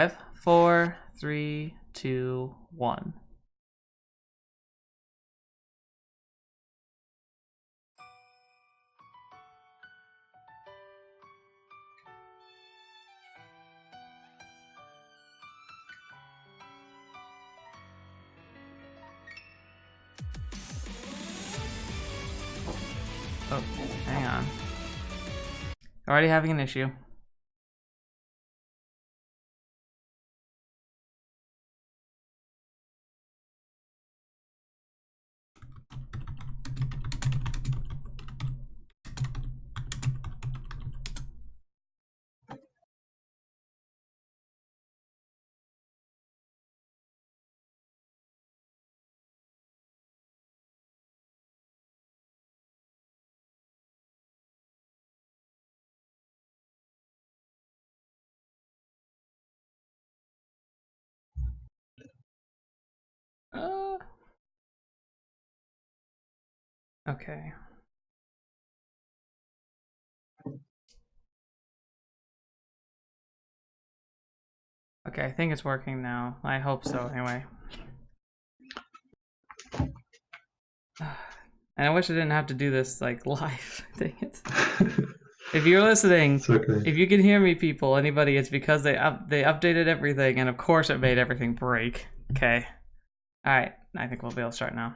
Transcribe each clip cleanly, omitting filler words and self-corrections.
5, 4, 3, 2, 1. Oh, hang on. Already having an issue. Okay. Okay, I think it's working now. I hope so, anyway. And I wish I didn't have to do this, like, live. Dang it. If you're listening, okay. If you can hear me, people, anybody, it's because they updated everything, and of course it made everything break. Okay. Alright, I think we'll be able to start now.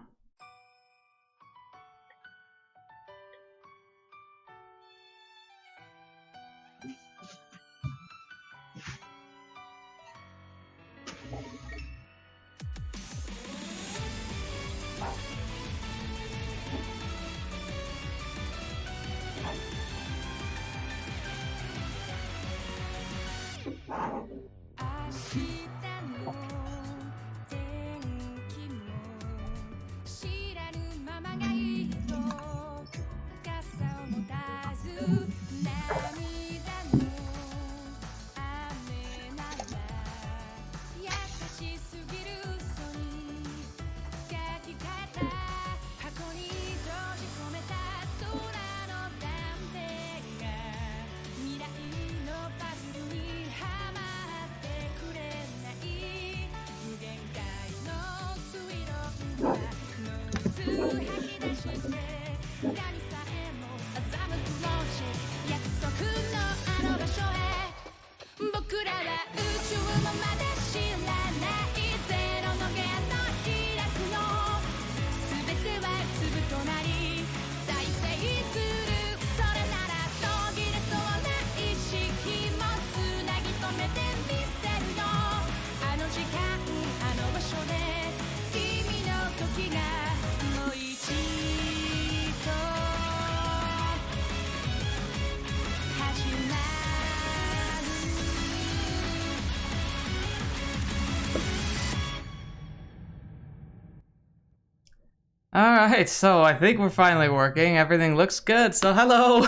Alright, so I think we're finally working. Everything looks good, so hello!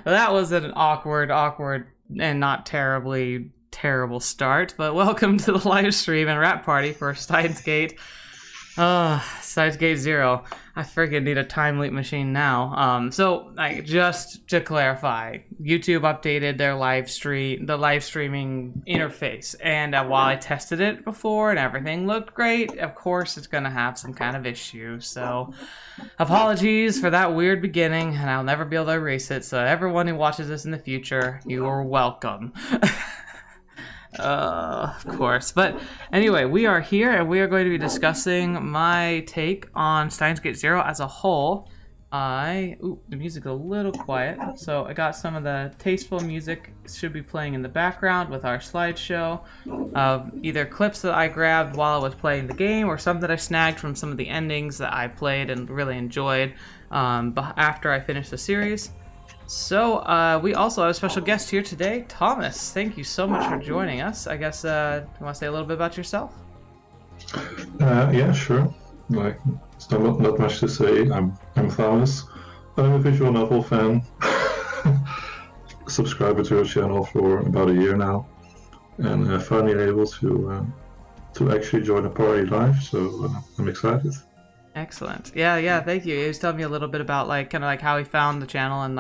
That was an awkward, and not terribly terrible start, but welcome to the live stream and rap party for Steins Gate. Steins Gate 0. I freaking need a time leap machine now. So, just to clarify, YouTube updated their the live streaming interface, and while I tested it before and everything looked great, of course it's gonna have some kind of issue. So, apologies for that weird beginning, and I'll never be able to erase it. So, everyone who watches this in the future, you are welcome. Of course. But anyway, we are here and we are going to be discussing my take on Steins Gate 0 as a whole. Ooh, the music's a little quiet. So I got some of the tasteful music should be playing in the background with our slideshow of either clips that I grabbed while I was playing the game or some that I snagged from some of the endings that I played and really enjoyed after I finished the series. So, we also have a special guest here today, Thomas. Thank you so much for joining us. I guess, you want to say a little bit about yourself? Yeah, sure. Like, it's not much to say. I'm Thomas. I'm a visual novel fan. Subscriber to your channel for about a year now, and finally able to actually join a party live. So I'm excited. Excellent. Yeah. Thank you. He was telling me a little bit about kind of how he found the channel and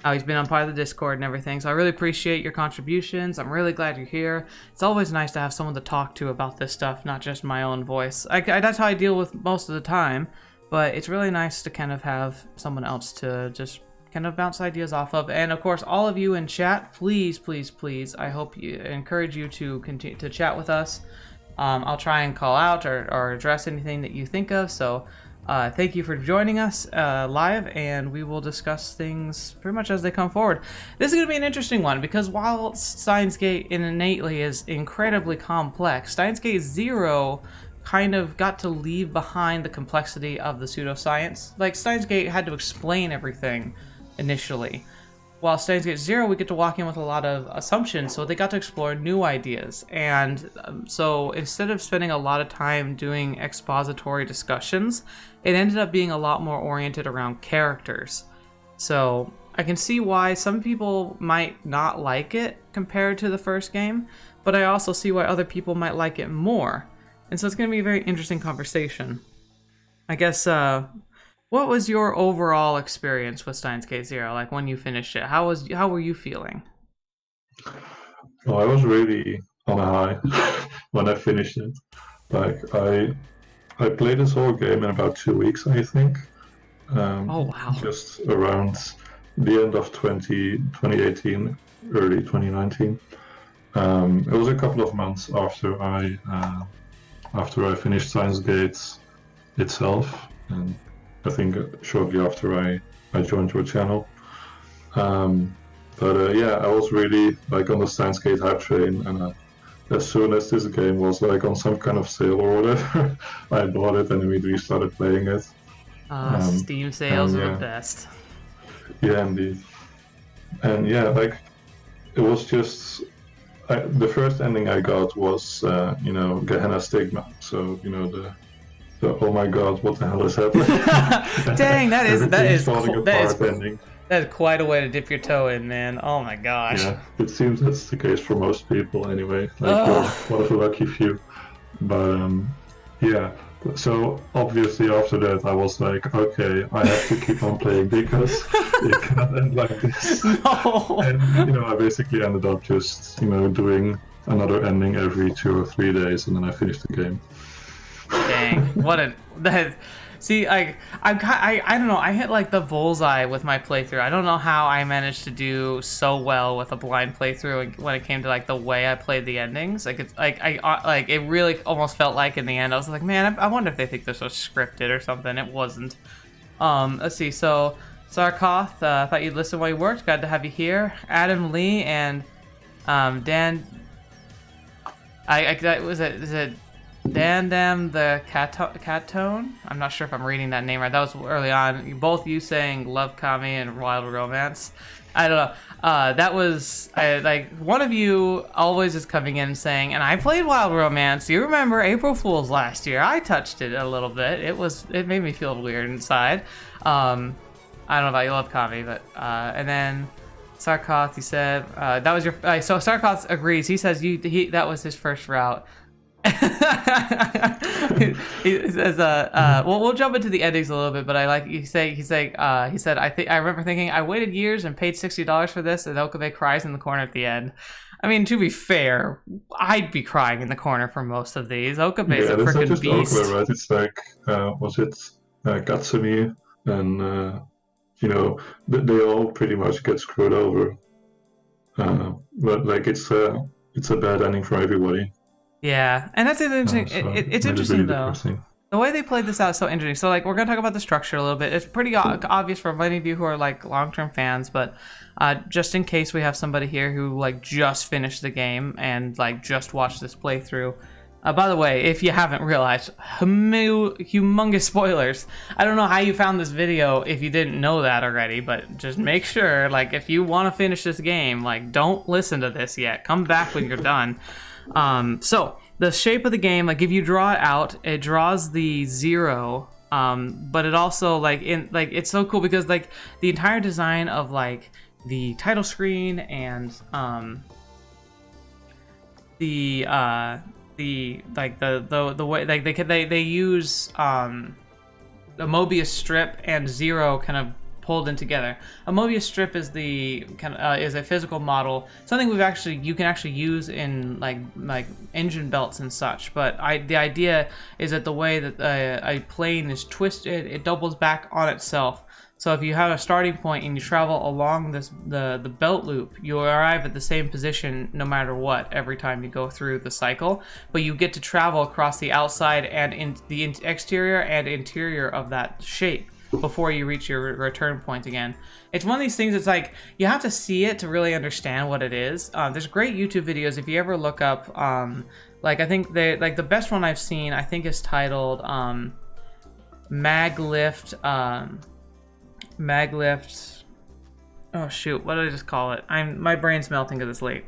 how he's been on part of the Discord and everything. So I really appreciate your contributions. I'm really glad you're here. It's always nice to have someone to talk to about this stuff, not just my own voice. That's how I deal with most of the time, but it's really nice to kind of have someone else to just kind of bounce ideas off of. And of course, all of you in chat, please, please, please, I encourage you to continue to chat with us. I'll try and call out or address anything that you think of. So thank you for joining us live, and we will discuss things pretty much as they come forward. This is going to be an interesting one, because while Steins Gate innately is incredibly complex, Steins Gate 0 kind of got to leave behind the complexity of the pseudoscience. Like, Steins Gate had to explain everything initially. While Steins Gate 0, we get to walk in with a lot of assumptions, so they got to explore new ideas. And so instead of spending a lot of time doing expository discussions, it ended up being a lot more oriented around characters. So I can see why some people might not like it compared to the first game, but I also see why other people might like it more. And so it's going to be a very interesting conversation. I guess, what was your overall experience with Steins Gate 0? Like, when you finished it, how were you feeling? Well, I was really on a high when I finished it. Like, I played this whole game in about 2 weeks, I think. Oh, wow. Just around the end of 2018, early 2019. It was a couple of months after I finished Steins Gate itself, and I think shortly after I joined your channel. Yeah, I was really like on the Steins Gate hype train, and as soon as this game was like on some kind of sale or whatever, I bought it and immediately started playing it. Steam sales are the best. Yeah, indeed. And yeah, like, it was just the first ending I got was Gehenna Stigma. So the oh my god, what the hell is happening? Dang, that is ending. That is quite a way to dip your toe in, man. Oh my gosh. Yeah, it seems that's the case for most people anyway. Like, you're one of the lucky few. But yeah. So obviously after that I was like, okay, I have to keep on playing because it cannot end like this. No. And I basically ended up just doing another ending every 2 or 3 days, and then I finished the game. Dang, see, I don't know, I hit like the bullseye with my playthrough. I don't know how I managed to do so well with a blind playthrough when it came to like the way I played the endings. Like, it's like it really almost felt like in the end I was like, man, I wonder if they think this was scripted or something. It wasn't. Let's see. So Sarkoth, thought you'd listen while you worked. Glad to have you here. Adam Lee and Dan. Is it Dandam the Catone? I'm not sure if I'm reading that name right. That was early on. Both you saying Love Kami and Wild Romance. I don't know. That was like one of you always is coming in saying, and I played Wild Romance. You remember April Fool's last year? I touched it a little bit. It made me feel weird inside. I don't know about you, Love Kami, but and then Sarkoth, he said that was your. So Sarkoth agrees. He says that was his first route. he says we'll jump into the endings a little bit, but I like he said I remember thinking I waited years and paid $60 for this, and Okabe cries in the corner at the end. I mean, to be fair, I'd be crying in the corner for most of these. Okabe's a freaking beast. Okabe, right? It's like was it Gatsumi and they all pretty much get screwed over, but like it's a bad ending for everybody. Yeah, and that's interesting. It's interesting, really though. depressing. The way they played this out is so interesting. So, like, we're going to talk about the structure a little bit. It's pretty obvious for many of you who are, like, long-term fans, but just in case we have somebody here who, like, just finished the game and, like, just watched this playthrough. By the way, if you haven't realized, humongous spoilers. I don't know how you found this video if you didn't know that already, but just make sure, like, if you want to finish this game, like, don't listen to this yet. Come back when you're done. So the shape of the game, like if you draw it out, it draws the 0, but it also it's so cool because like the entire design of like the title screen and the way like they use the Mobius strip and 0 kind of pulled in together. A Mobius strip is the is a physical model, something you can actually use in like engine belts and such. But the idea is that the way that a plane is twisted, it doubles back on itself. So if you have a starting point and you travel along the belt loop, you arrive at the same position no matter what every time you go through the cycle. But you get to travel across the outside and in the exterior and interior of that shape before you reach your return point again. It's one of these things. It's like you have to see it to really understand what it is. There's great YouTube videos if you ever look up. I think the best one I've seen I think is titled Maglift. Maglift. Oh shoot! What did I just call it? My brain's melting because it's late.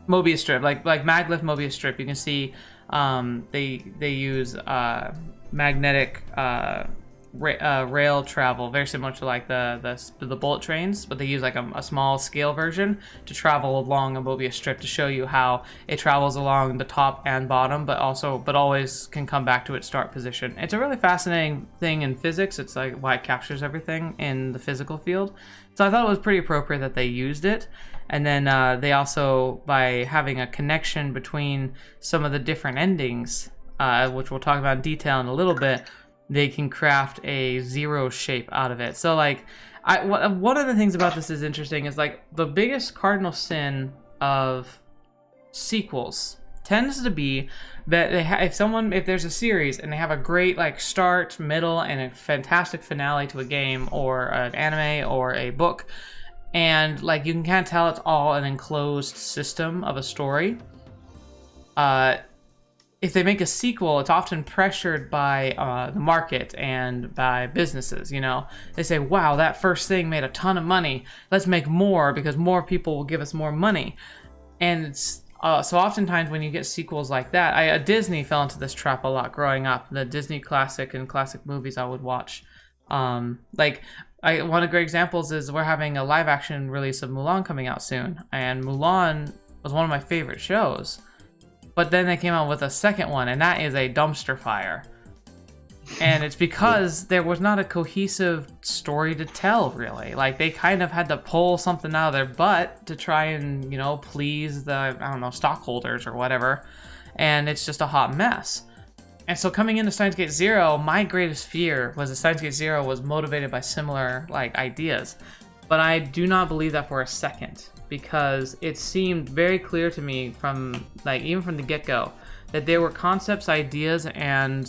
Mobius strip, like Maglift Mobius strip. You can see they use magnetic rail travel, very similar to like the bullet trains, but they use like a small scale version to travel along a Mobius strip to show you how it travels along the top and bottom, but always can come back to its start position. It's a really fascinating thing in physics. It's like why it captures everything in the physical field. So I thought it was pretty appropriate that they used it. And then they also, by having a connection between some of the different endings, which we'll talk about in detail in a little bit, they can craft a zero shape out of it. So like, one of the things about this is interesting is like the biggest cardinal sin of sequels tends to be that if there's a series and they have a great like start, middle, and a fantastic finale to a game or an anime or a book, and like you can kind of tell it's all an enclosed system of a story. If they make a sequel, it's often pressured by the market and by businesses, you know. They say, wow, that first thing made a ton of money. Let's make more because more people will give us more money. And it's, so oftentimes when you get sequels like that, Disney fell into this trap a lot growing up. The Disney classic movies I would watch. One of the great examples is we're having a live action release of Mulan coming out soon. And Mulan was one of my favorite shows. But then they came out with a second one, and that is a dumpster fire. And it's because there was not a cohesive story to tell, really. Like, they kind of had to pull something out of their butt to try and, you know, please the, stockholders or whatever. And it's just a hot mess. And so coming into Steins Gate Zero, my greatest fear was that Steins Gate Zero was motivated by similar, like, ideas. But I do not believe that for a second. Because it seemed very clear to me from, like, even from the get-go, that there were concepts, ideas, and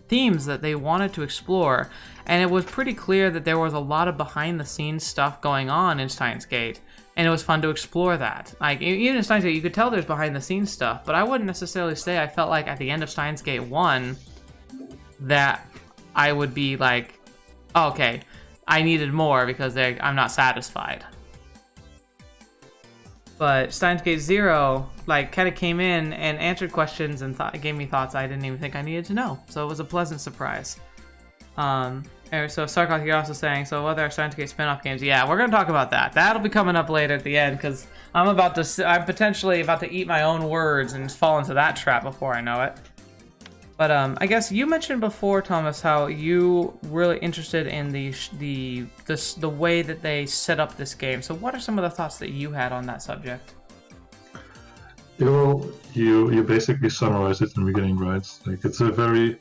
themes that they wanted to explore. And it was pretty clear that there was a lot of behind-the-scenes stuff going on in Steins Gate. And it was fun to explore that. Like, even in Steins Gate, you could tell there's behind-the-scenes stuff. But I wouldn't necessarily say I felt like at the end of Steins Gate 1 that I would be like, oh, okay, I needed more because I'm not satisfied. But Steins Gate Zero, like, kind of came in and answered questions and gave me thoughts I didn't even think I needed to know. So it was a pleasant surprise. And so Sarkoth, you're also saying, so what are Steins Gate spin-off games? Yeah, we're going to talk about that. That'll be coming up later at the end because I'm potentially about to eat my own words and fall into that trap before I know it. But I guess you mentioned before, Thomas, how you really interested in the way that they set up this game. So what are some of the thoughts that you had on that subject? Well, you basically summarized it in the beginning, right? Like, it's a very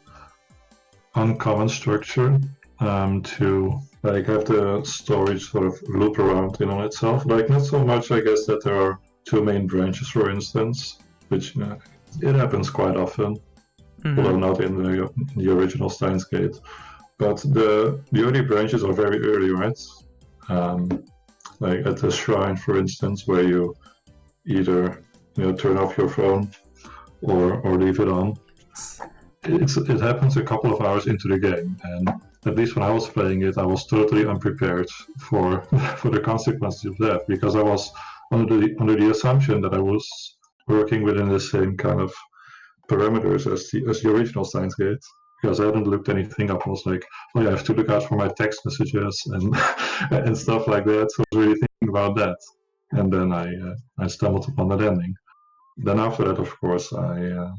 uncommon structure to like have the story sort of loop around in on itself. Like, not so much, I guess, that there are two main branches, for instance, which it happens quite often. Mm-hmm. Although not in the original Steins Gate. But the early branches are very early, right? Like at the shrine, for instance, where you either turn off your phone or leave it on. It happens a couple of hours into the game, and at least when I was playing it, I was totally unprepared for the consequences of that, because I was under the assumption that I was working within the same kind of parameters as the original Steins Gate, because I hadn't looked anything up. I was like, oh yeah, I have to look out for my text messages and and stuff like that. So I was really thinking about that, and then I stumbled upon that ending. Then after that, of course, I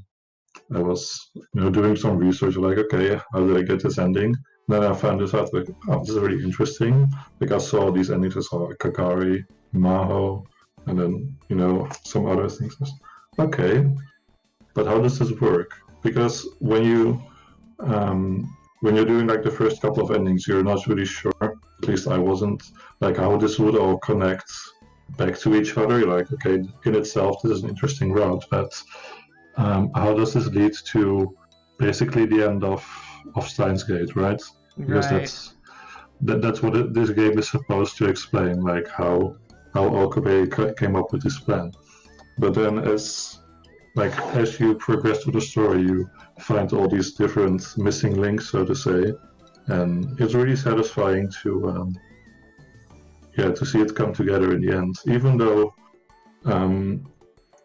I was, doing some research, like, okay, how did I get this ending? Then I found this out, like, oh, this is really interesting. Like, I saw these endings, I saw Kakari, Maho, and then, some other things. Okay, but how does this work? Because when you're doing like the first couple of endings, you're not really sure, at least I wasn't, like how this would all connect back to each other. You're like, okay, in itself, this is an interesting route, but how does this lead to basically the end of Steins Gate, right? Because that's what this game is supposed to explain, like how Okabe came up with this plan. But then as you progress through the story, you find all these different missing links, so to say, and it's really satisfying to see it come together in the end. Even though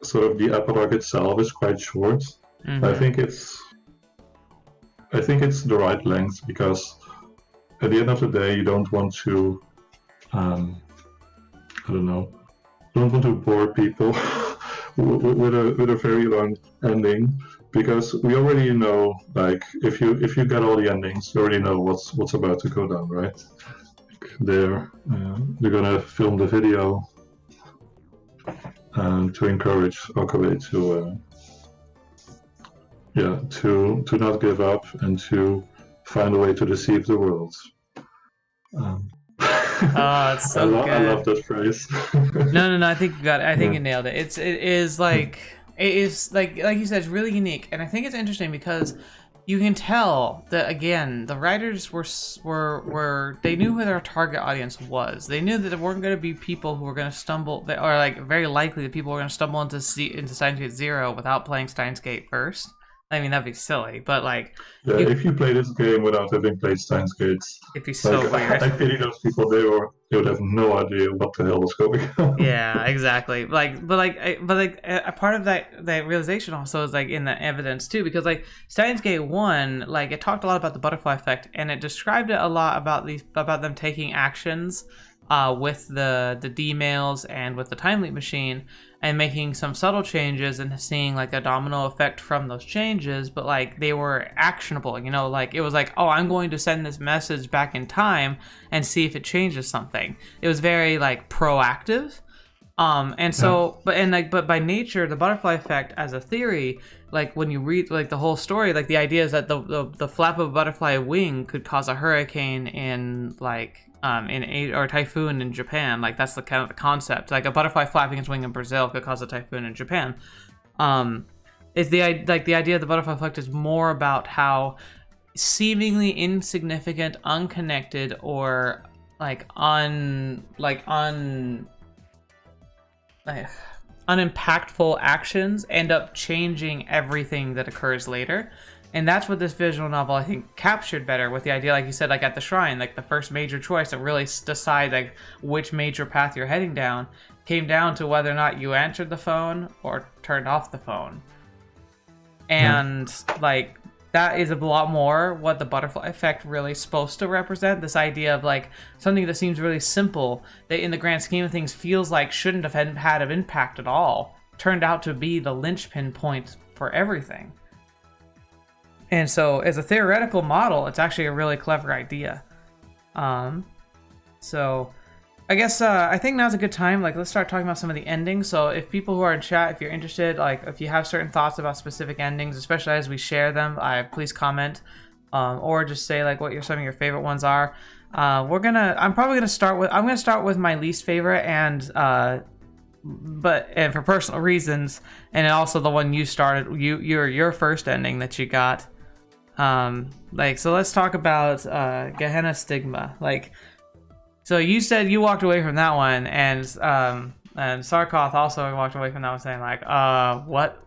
sort of the epilogue itself is quite short, I think it's the right length, because at the end of the day, you don't want to don't want to bore people with a very long ending, because we already know, like, if you get all the endings, you already know what's about to go down, right? They're gonna film the video to encourage Okabe to not give up and to find a way to deceive the world. Oh, it's so good. I love that phrase. No. I think you got it. I think you nailed it. It is like you said, it's really unique, and I think it's interesting because you can tell that, again, the writers were they knew who their target audience was. They knew that there weren't going to be people who were going to stumble, or like very likely that people were going to stumble into Steins Gate 0 without playing Steins Gate first. I mean, that'd be silly, but like... Yeah, if you play this game without having played Steins Gate... It'd be so weird. I pity those people. They would have no idea what the hell was going on. Yeah, exactly. But a part of that realization also is like in the evidence too, because like Steins Gate 1, like it talked a lot about the butterfly effect, and it described it a lot about them taking actions with the D-mails and with the time leap machine, and making some subtle changes and seeing like a domino effect from those changes, but like they were actionable, like it was like, oh, I'm going to send this message back in time and see if it changes something. It was very like proactive. But by nature, the butterfly effect as a theory, like when you read like the whole story, like the idea is that the flap of a butterfly wing could cause a hurricane in or typhoon in Japan. Like that's the kind of the concept. Like a butterfly flapping its wing in Brazil could cause a typhoon in Japan. Is the idea of the butterfly effect is more about how seemingly insignificant, unconnected, or unimpactful actions end up changing everything that occurs later. And that's what this visual novel, I think, captured better, with the idea, like you said, like at the shrine, like the first major choice that really decide like which major path you're heading down came down to whether or not you answered the phone or turned off the phone. And like that is a lot more what the butterfly effect really is supposed to represent. This idea of like something that seems really simple, that in the grand scheme of things feels like shouldn't have had an impact at all, turned out to be the linchpin point for everything. And so as a theoretical model, it's actually a really clever idea. So I guess I think now's a good time. Like, let's start talking about some of the endings. So if people who are in chat, if you're interested, like if you have certain thoughts about specific endings, especially as we share them, please comment, or just say like what some of your favorite ones are. I'm gonna start with my least favorite, and for personal reasons, and also the one you started, your first ending that you got. So let's talk about Gehenna Stigma. So you said you walked away from that one, and Sarkoth also walked away from that one saying like, what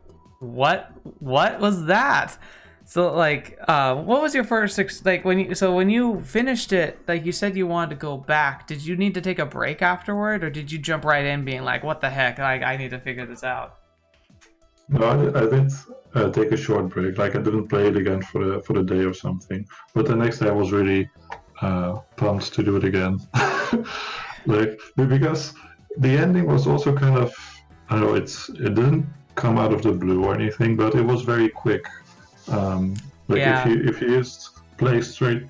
was that? So what was your first when you finished it? Like you said you wanted to go back. Did you need to take a break afterward, or did you jump right in being like, what the heck? Like I need to figure this out. No, I did take a short break. Like I didn't play it again for the day or something. But the next day I was really pumped to do it again. Because the ending was also kind of, I don't know, it didn't come out of the blue or anything, but it was very quick. Like Yeah. if you just play straight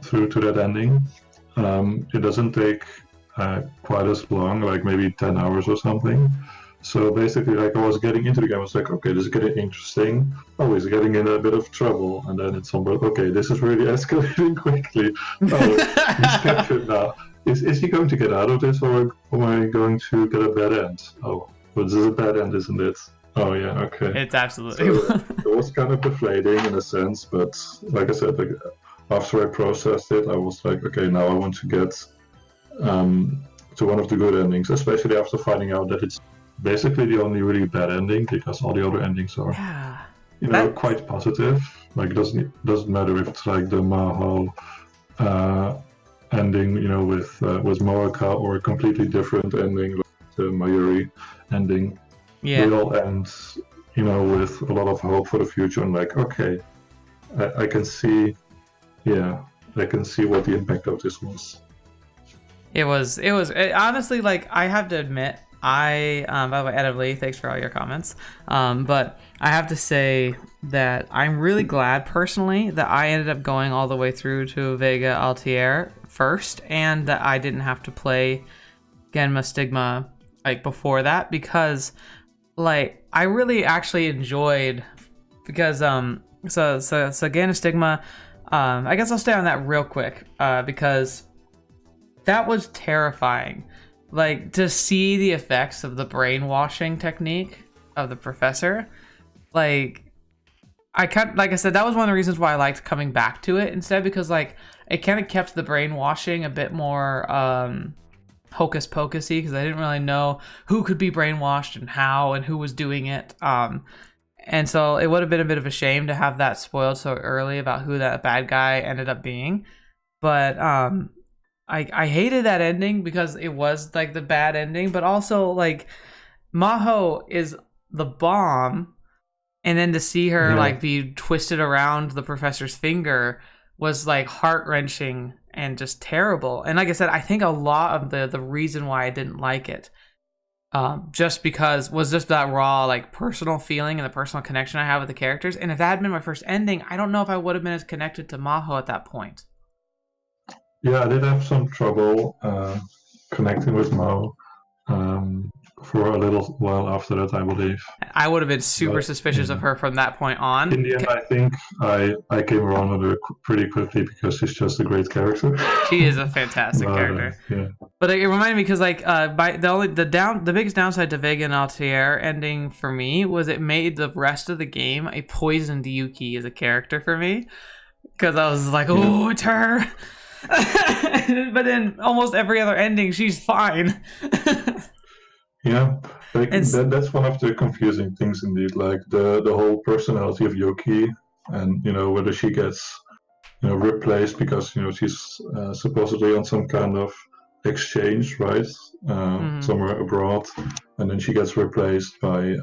through to that ending, it doesn't take quite as long, like maybe 10 hours or something. So basically, like I was getting into the game, I was like, okay, this is getting interesting. Oh, he's getting in a bit of trouble, and then it's somewhere, okay, this is really escalating quickly. Oh, he's captured now. Is he going to get out of this, or am I going to get a bad end? Oh, well, this is a bad end, isn't it? Oh yeah, okay. It's absolutely. So it was kind of deflating in a sense, but like I said, like after I processed it, I was like, okay, now I want to get to one of the good endings, especially after finding out that it's basically the only really bad ending, because all the other endings are, Yeah. quite positive. Like it doesn't matter if it's like the Maho ending, with Moaka, or a completely different ending like the Mayuri ending. Yeah. They all end, with a lot of hope for the future. And like, okay, I can see, I can see what the impact of this was. It was honestly, like, I have to admit, by the way, Ed Lee, thanks for all your comments. But I have to say that I'm really glad personally that I ended up going all the way through to Vega Altier first, and that I didn't have to play Genma Stigma like before that, because like I really actually enjoyed, because so Genma Stigma, I guess I'll stay on that real quick, because that was terrifying. Like, to see the effects of the brainwashing technique of the professor. Like, like I said, that was one of the reasons why I liked coming back to it instead, because like it kind of kept the brainwashing a bit more hocus pocusy, because I didn't really know who could be brainwashed and how and who was doing it. And so it would have been a bit of a shame to have that spoiled so early about who that bad guy ended up being. But I hated that ending because it was like the bad ending, but also like Maho is the bomb, and then to see her like be twisted around the professor's finger was like heart-wrenching and just terrible. And like I said, I think a lot of the reason why I didn't like it just because was just that raw like personal feeling and the personal connection I have with the characters. And if that had been my first ending, I don't know if I would have been as connected to Maho at that point. Yeah, I did have some trouble connecting with Mo for a little while after that, I believe. I would have been super suspicious of her from that point on. In the end, I think I came around on her pretty quickly, because she's just a great character. She is a fantastic character. Yeah. But it reminded me, because like by the biggest downside to Vega and Altier ending for me was it made the rest of the game a poisoned Yuki as a character for me, because I was like, oh, it's her. But then almost every other ending, she's fine. Yeah, like that's one of the confusing things indeed. Like the whole personality of Yuki, and whether she gets replaced because she's supposedly on some kind of exchange, right, somewhere abroad, and then she gets replaced by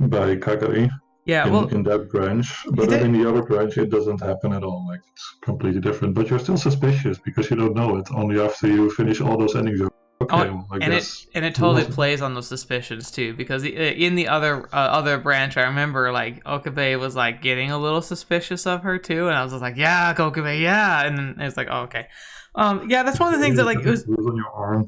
Kagari. Yeah, in that branch, but then in the other branch it doesn't happen at all. Like it's completely different. But you're still suspicious because you don't know it. Only after you finish all those endings. Okay, it totally plays on those suspicions too, because in the other branch, I remember like Okabe was like getting a little suspicious of her too, and I was just like, yeah, Okabe, yeah, and then it's like, oh, okay. Yeah, that's one of the things that like it was on your arm.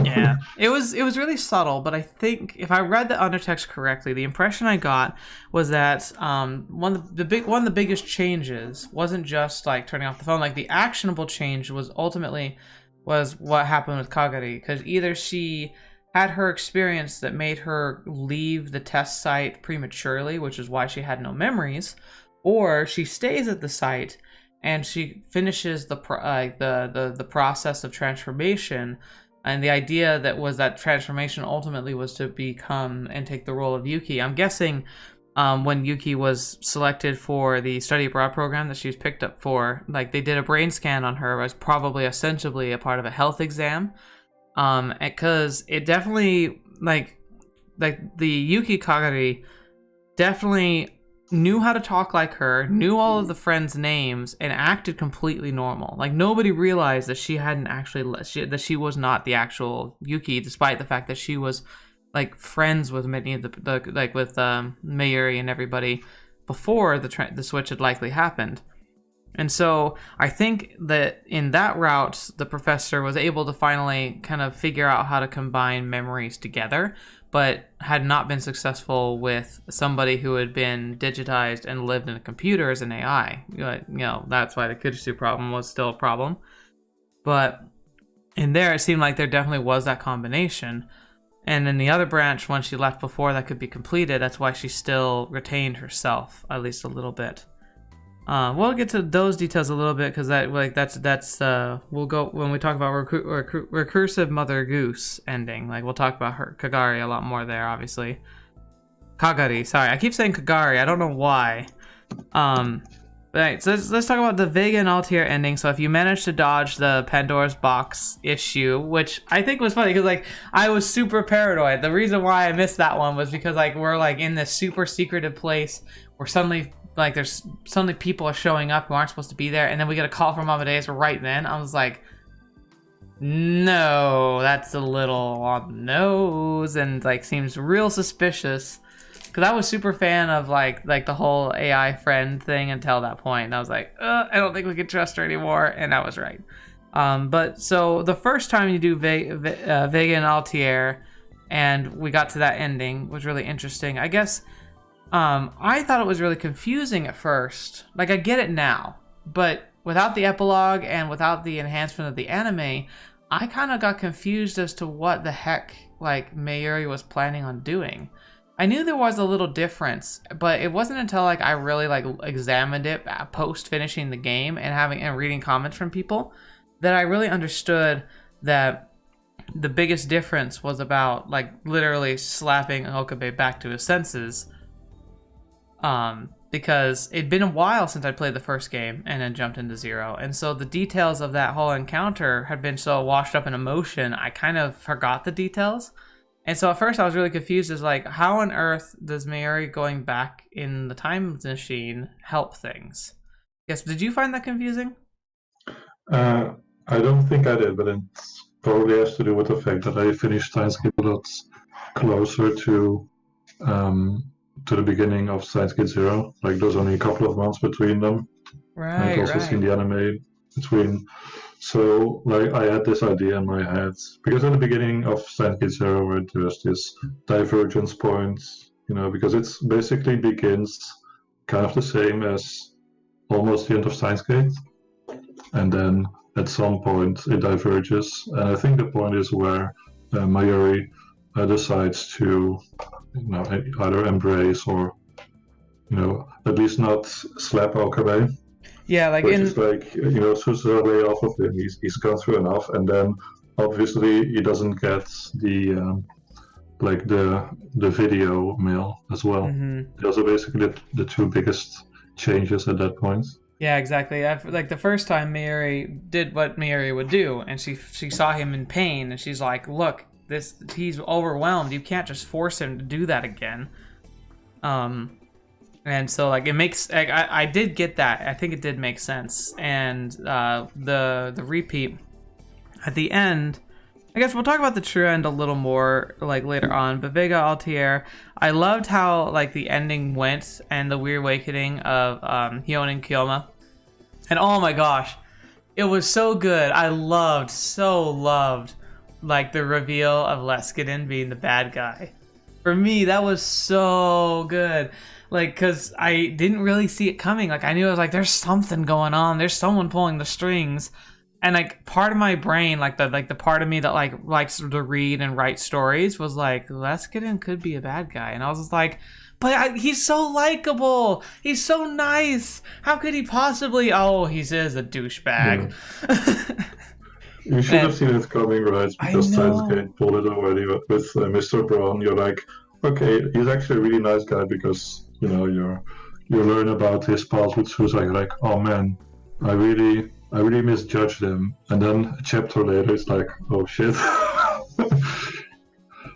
Yeah, it was really subtle, but I think if I read the undertext correctly, the impression I got was that one of the biggest changes wasn't just like turning off the phone. Like the actionable change was ultimately what happened with Kagari, because either she had her experience that made her leave the test site prematurely, which is why she had no memories, or she stays at the site and she finishes the process of transformation. And the idea that transformation ultimately was to become and take the role of Yuki. I'm guessing when Yuki was selected for the study abroad program that she was picked up for, like they did a brain scan on her as probably ostensibly a part of a health exam. Because it definitely like the Yuki Kagari definitely knew how to talk like her, knew all of the friends' names, and acted completely normal. Like nobody realized that she hadn't actually that she was not the actual Yuki, despite the fact that she was like friends with many of the like with Mayuri and everybody before the switch had likely happened. And so I think that in that route, the professor was able to finally kind of figure out how to combine memories together, but had not been successful with somebody who had been digitized and lived in a computer as an AI. You know, that's why the Kurisu problem was still a problem. But in there, it seemed like there definitely was that combination. And in the other branch, when she left before that could be completed, that's why she still retained herself, at least a little bit. We'll get to those details a little bit because we'll go when we talk about recursive Mother Goose ending. Like we'll talk about her Kagari a lot more there, obviously. Kagari, sorry, I keep saying Kagari. I don't know why. Right, so let's talk about the Vega and Altair ending. So if you managed to dodge the Pandora's box issue, which I think was funny because like I was super paranoid. The reason why I missed that one was because like we're like in this super secretive place where suddenly people are showing up who aren't supposed to be there, and then we get a call from Amadeus right then. I was like, no, that's a little on the nose and like seems real suspicious. Because I was super fan of like the whole AI friend thing until that point. And I was like, I don't think we can trust her anymore. And I was right. But so the first time you do Vega and Altair, and we got to that ending, was really interesting. I guess I thought it was really confusing at first. Like I get it now, but without the epilogue and without the enhancement of the anime, I kind of got confused as to what the heck like Mayuri was planning on doing. I knew there was a little difference, but it wasn't until like I really like examined it post finishing the game and reading comments from people that I really understood that the biggest difference was about like literally slapping Okabe back to his senses. Because it'd been a while since I played the first game and then jumped into Zero, and so the details of that whole encounter had been so washed up in emotion, I kind of forgot the details. And so at first I was really confused as like, how on earth does Mayuri going back in the time machine help things? Yes, did you find that confusing? I don't think I did, but it probably has to do with the fact that I finished Steins a lot closer to the beginning of Steins Gate Zero. Like there's only a couple of months between them. Right, I've also seen the anime between. So, like, I had this idea in my head because at the beginning of Steins Gate Zero, where there's this divergence point, you know, because it basically begins kind of the same as almost the end of Steins Gate, and then at some point it diverges, and I think the point is where Mayuri decides to, you know, either embrace or, you know, at least not slap Okabe. Yeah, like which is like, you know, so lay off of him. He's gone through enough, and then obviously he doesn't get the like the video mail as well. Mm-hmm. Those are basically the two biggest changes at that point. Yeah, exactly. Like the first time Mayuri did what Mayuri would do, and she saw him in pain, and she's like, "Look, he's overwhelmed. You can't just force him to do that again." And so like it makes like, I did get that. I think it did make sense. And the repeat at the end, I guess we'll talk about the true end a little more like later on. But Vega Altair, I loved how like the ending went and the weird awakening of Hyon and Kyoma. And oh my gosh, it was so good. I loved like the reveal of Leskinen being the bad guy. For me, that was so good. Like, because I didn't really see it coming. Like, I knew I was like, there's something going on. There's someone pulling the strings. And, like, part of my brain, like the part of me that, like, likes to read and write stories was like, Leskinen could be a bad guy. And I was just like, but he's so likable. He's so nice. How could he possibly? Oh, he is a douchebag. Yeah. You should have seen it coming, right? Because Steins Gate pulled it already with Mr. Braun. You're like, okay, he's actually a really nice guy because, you know, you learn about his past with suicide. Like, oh man, I really misjudged him. And then a chapter later, it's like, oh shit.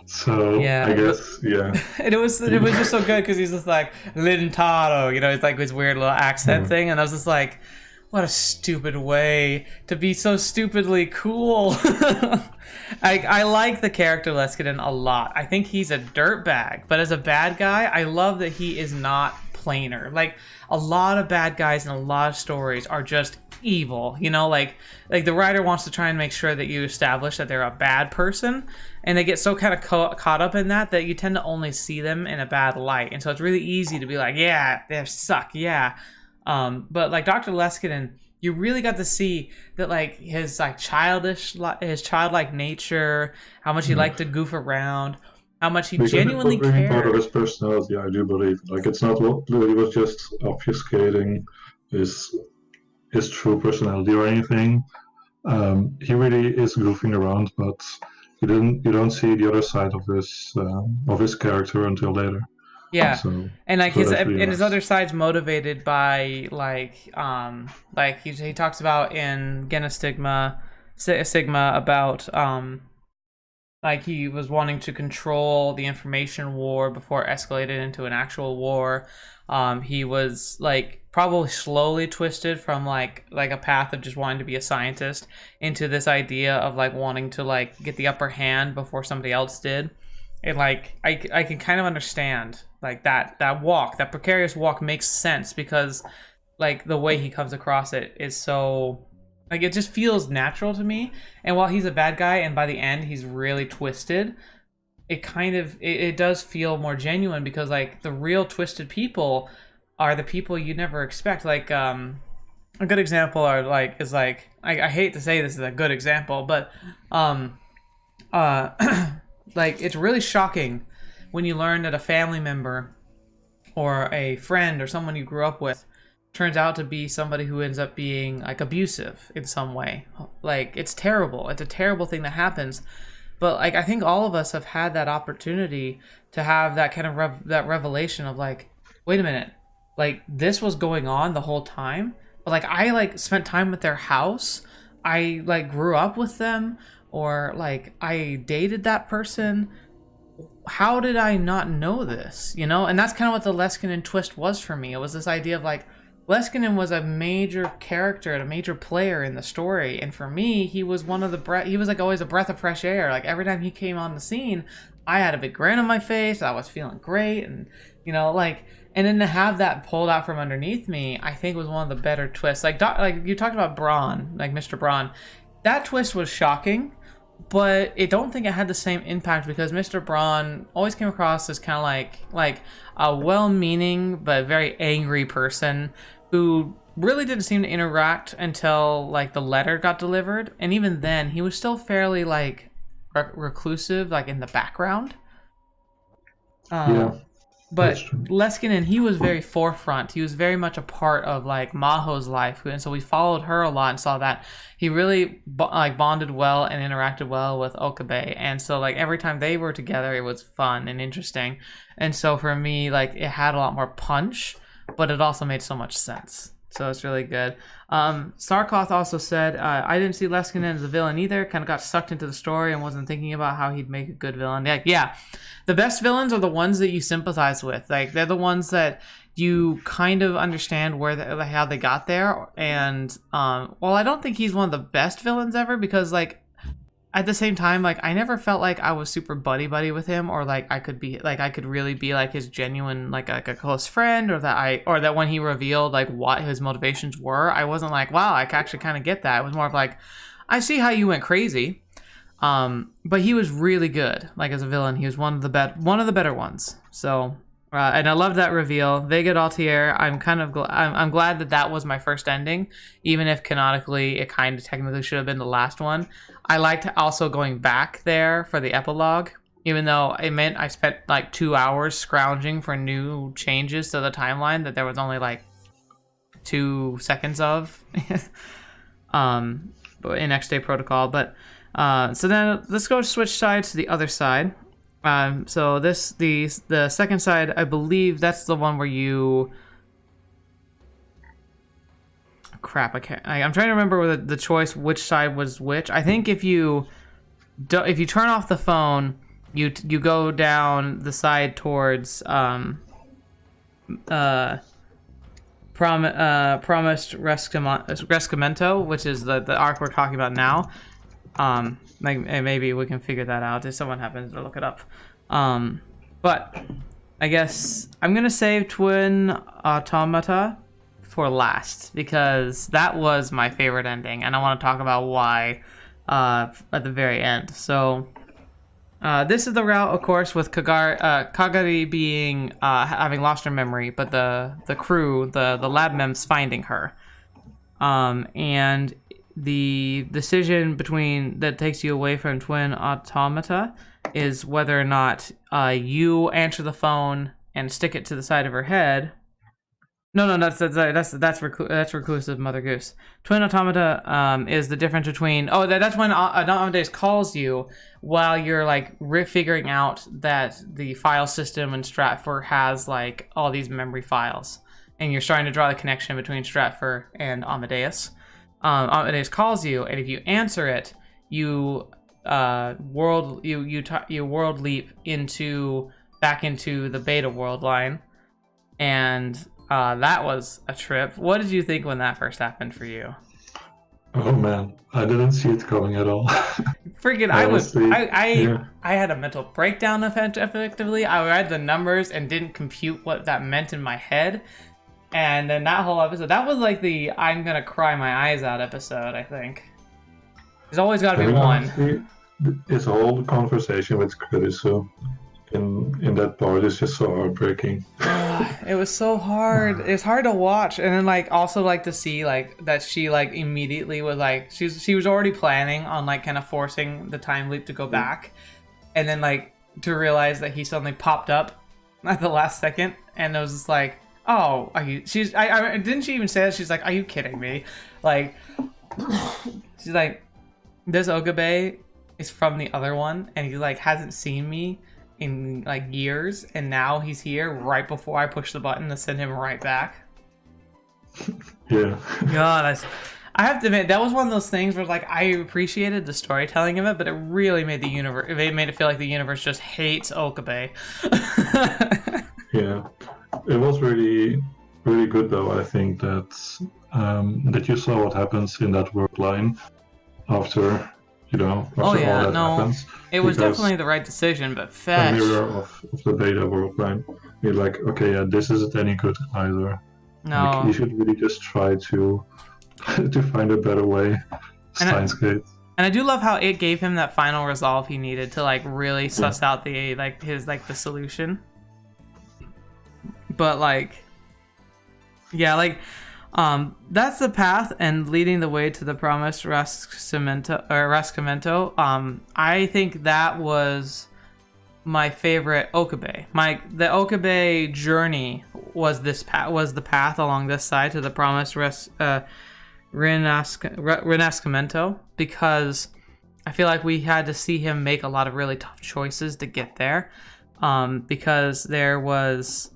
So yeah, I guess And it was just so good because he's just like Lintaro, you know, it's like his weird little accent thing, and I was just like, What a stupid way to be so stupidly cool. I like the character Leskinen a lot. I think he's a dirtbag, but as a bad guy, I love that he is not plainer. Like, a lot of bad guys in a lot of stories are just evil, you know, like the writer wants to try and make sure that you establish that they're a bad person, and they get so kind of caught up in that you tend to only see them in a bad light, and so it's really easy to be like, yeah, they suck, yeah. But like Dr. Leskinen, you really got to see that, like, his like childlike nature, how much he liked to goof around, how much he genuinely cared. Part of his personality, I do believe. Like, it's not what he was just obfuscating his true personality or anything. He really is goofing around, but you don't see the other side of his character until later. Yeah, so, and like his other side's motivated by like he talks about in Sigma about like he was wanting to control the information war before it escalated into an actual war. He was like probably slowly twisted from like a path of just wanting to be a scientist into this idea of like wanting to like get the upper hand before somebody else did. And like I can kind of understand like that precarious walk makes sense, because like the way he comes across it is so like it just feels natural to me. And while he's a bad guy and by the end he's really twisted, it does feel more genuine, because like the real twisted people are the people you never expect. Like a good example is I hate to say this is a good example, but like it's really shocking when you learn that a family member or a friend or someone you grew up with turns out to be somebody who ends up being like abusive in some way. Like, it's terrible. It's a terrible thing that happens. But like I think all of us have had that opportunity to have that kind of that revelation of like, wait a minute, like this was going on the whole time. But like I like spent time at their house. I like grew up with them, or like I dated that person. How did I not know this? You know? And that's kind of what the Leskinen twist was for me. It was this idea of like, Leskinen was a major character and a major player in the story, and for me, he was one of the he was like always a breath of fresh air. Like every time he came on the scene, I had a big grin on my face. I was feeling great, and you know, like, and then to have that pulled out from underneath me, I think was one of the better twists. Like you talked about Braun, like Mr. Braun, that twist was shocking, but I don't think it had the same impact, because Mr. Braun always came across as kind of like a well-meaning but very angry person who really didn't seem to interact until like the letter got delivered, and even then he was still fairly like reclusive, like in the background. Yeah. But Leskinen, he was very forefront. He was very much a part of like Maho's life, and so we followed her a lot and saw that he really like bonded well and interacted well with Okabe. And so like every time they were together, it was fun and interesting. And so for me, like it had a lot more punch, but it also made so much sense. So it's really good. Sarkoth also said, I didn't see Leskinen as a villain either. Kind of got sucked into the story and wasn't thinking about how he'd make a good villain. Like, yeah, the best villains are the ones that you sympathize with. Like, they're the ones that you kind of understand how they got there. And, well, I don't think he's one of the best villains ever, because, like, at the same time, like, I never felt like I was super buddy with him, or like I could really be like his genuine, like a close friend, or that when he revealed like what his motivations were, I wasn't like, wow, I actually kind of get that. It was more of like, I see how you went crazy. But he was really good, like as a villain. He was one of the better ones. So, and I loved that reveal. Vega d'Altier, I'm glad that was my first ending, even if canonically it kind of technically should have been the last one. I liked also going back there for the epilogue, even though it meant I spent like 2 hours scrounging for new changes to the timeline that there was only like 2 seconds of in Next Day Protocol. But so then let's go switch sides to the other side. So the second side, I believe that's the one where you... Crap, I'm trying to remember the choice, which side was which. I think if you turn off the phone, you go down the side towards promised rescamento, which is the arc we're talking about now. Like maybe we can figure that out if someone happens to look it up. But I guess I'm gonna save Twin Automata for last because that was my favorite ending, and I want to talk about why at the very end. So this is the route, of course, with Kagari being having lost her memory, but the crew, the lab mems, finding her, and the decision that takes you away from Twin Automata is whether or not you answer the phone and stick it to the side of her head. No, that's reclusive Mother Goose. Twin Automata is the difference between that's when Amadeus calls you while you're like figuring out that the file system in Stratfor has like all these memory files, and you're starting to draw the connection between Stratfor and Amadeus. Amadeus calls you, and if you answer it, you world leap back into the beta world line, and that was a trip. What did you think when that first happened for you? Oh man, I didn't see it coming at all. Freaking, I had a mental breakdown effectively. I read the numbers and didn't compute what that meant in my head. And then that whole episode, that was like the I'm gonna cry my eyes out episode, I think. There's always gotta be one. Honestly, his whole conversation with Kurisu in that part is just so heartbreaking. It was so hard. It's hard to watch, and then like also like to see like that she like immediately was like she was already planning on like kind of forcing the time leap to go back, and then like to realize that he suddenly popped up at the last second, and it was just like, oh, are you? I didn't she even say that? She's like, are you kidding me? Like, she's like, this Okabe is from the other one, and he like hasn't seen me in like years, and now he's here right before I push the button to send him right back. Yeah. God, I have to admit that was one of those things where like I appreciated the storytelling of it, but it really made it made it feel like the universe just hates Okabe. Yeah, it was really, really good though. I think that that you saw what happens in that world line after. All that happens. It was definitely the right decision, but fetch. A mirror of the beta world line. You're like, okay, yeah, this isn't any good either. No. Like, you should really just try to find a better way. Steins Gate. And I do love how it gave him that final resolve he needed to like really suss out the the solution. But like, yeah, like. That's the path and leading the way to the promised Rescamento. I think that was my favorite Okabe. The Okabe journey was the path along this side to the promised Renascimento, because I feel like we had to see him make a lot of really tough choices to get there, because there was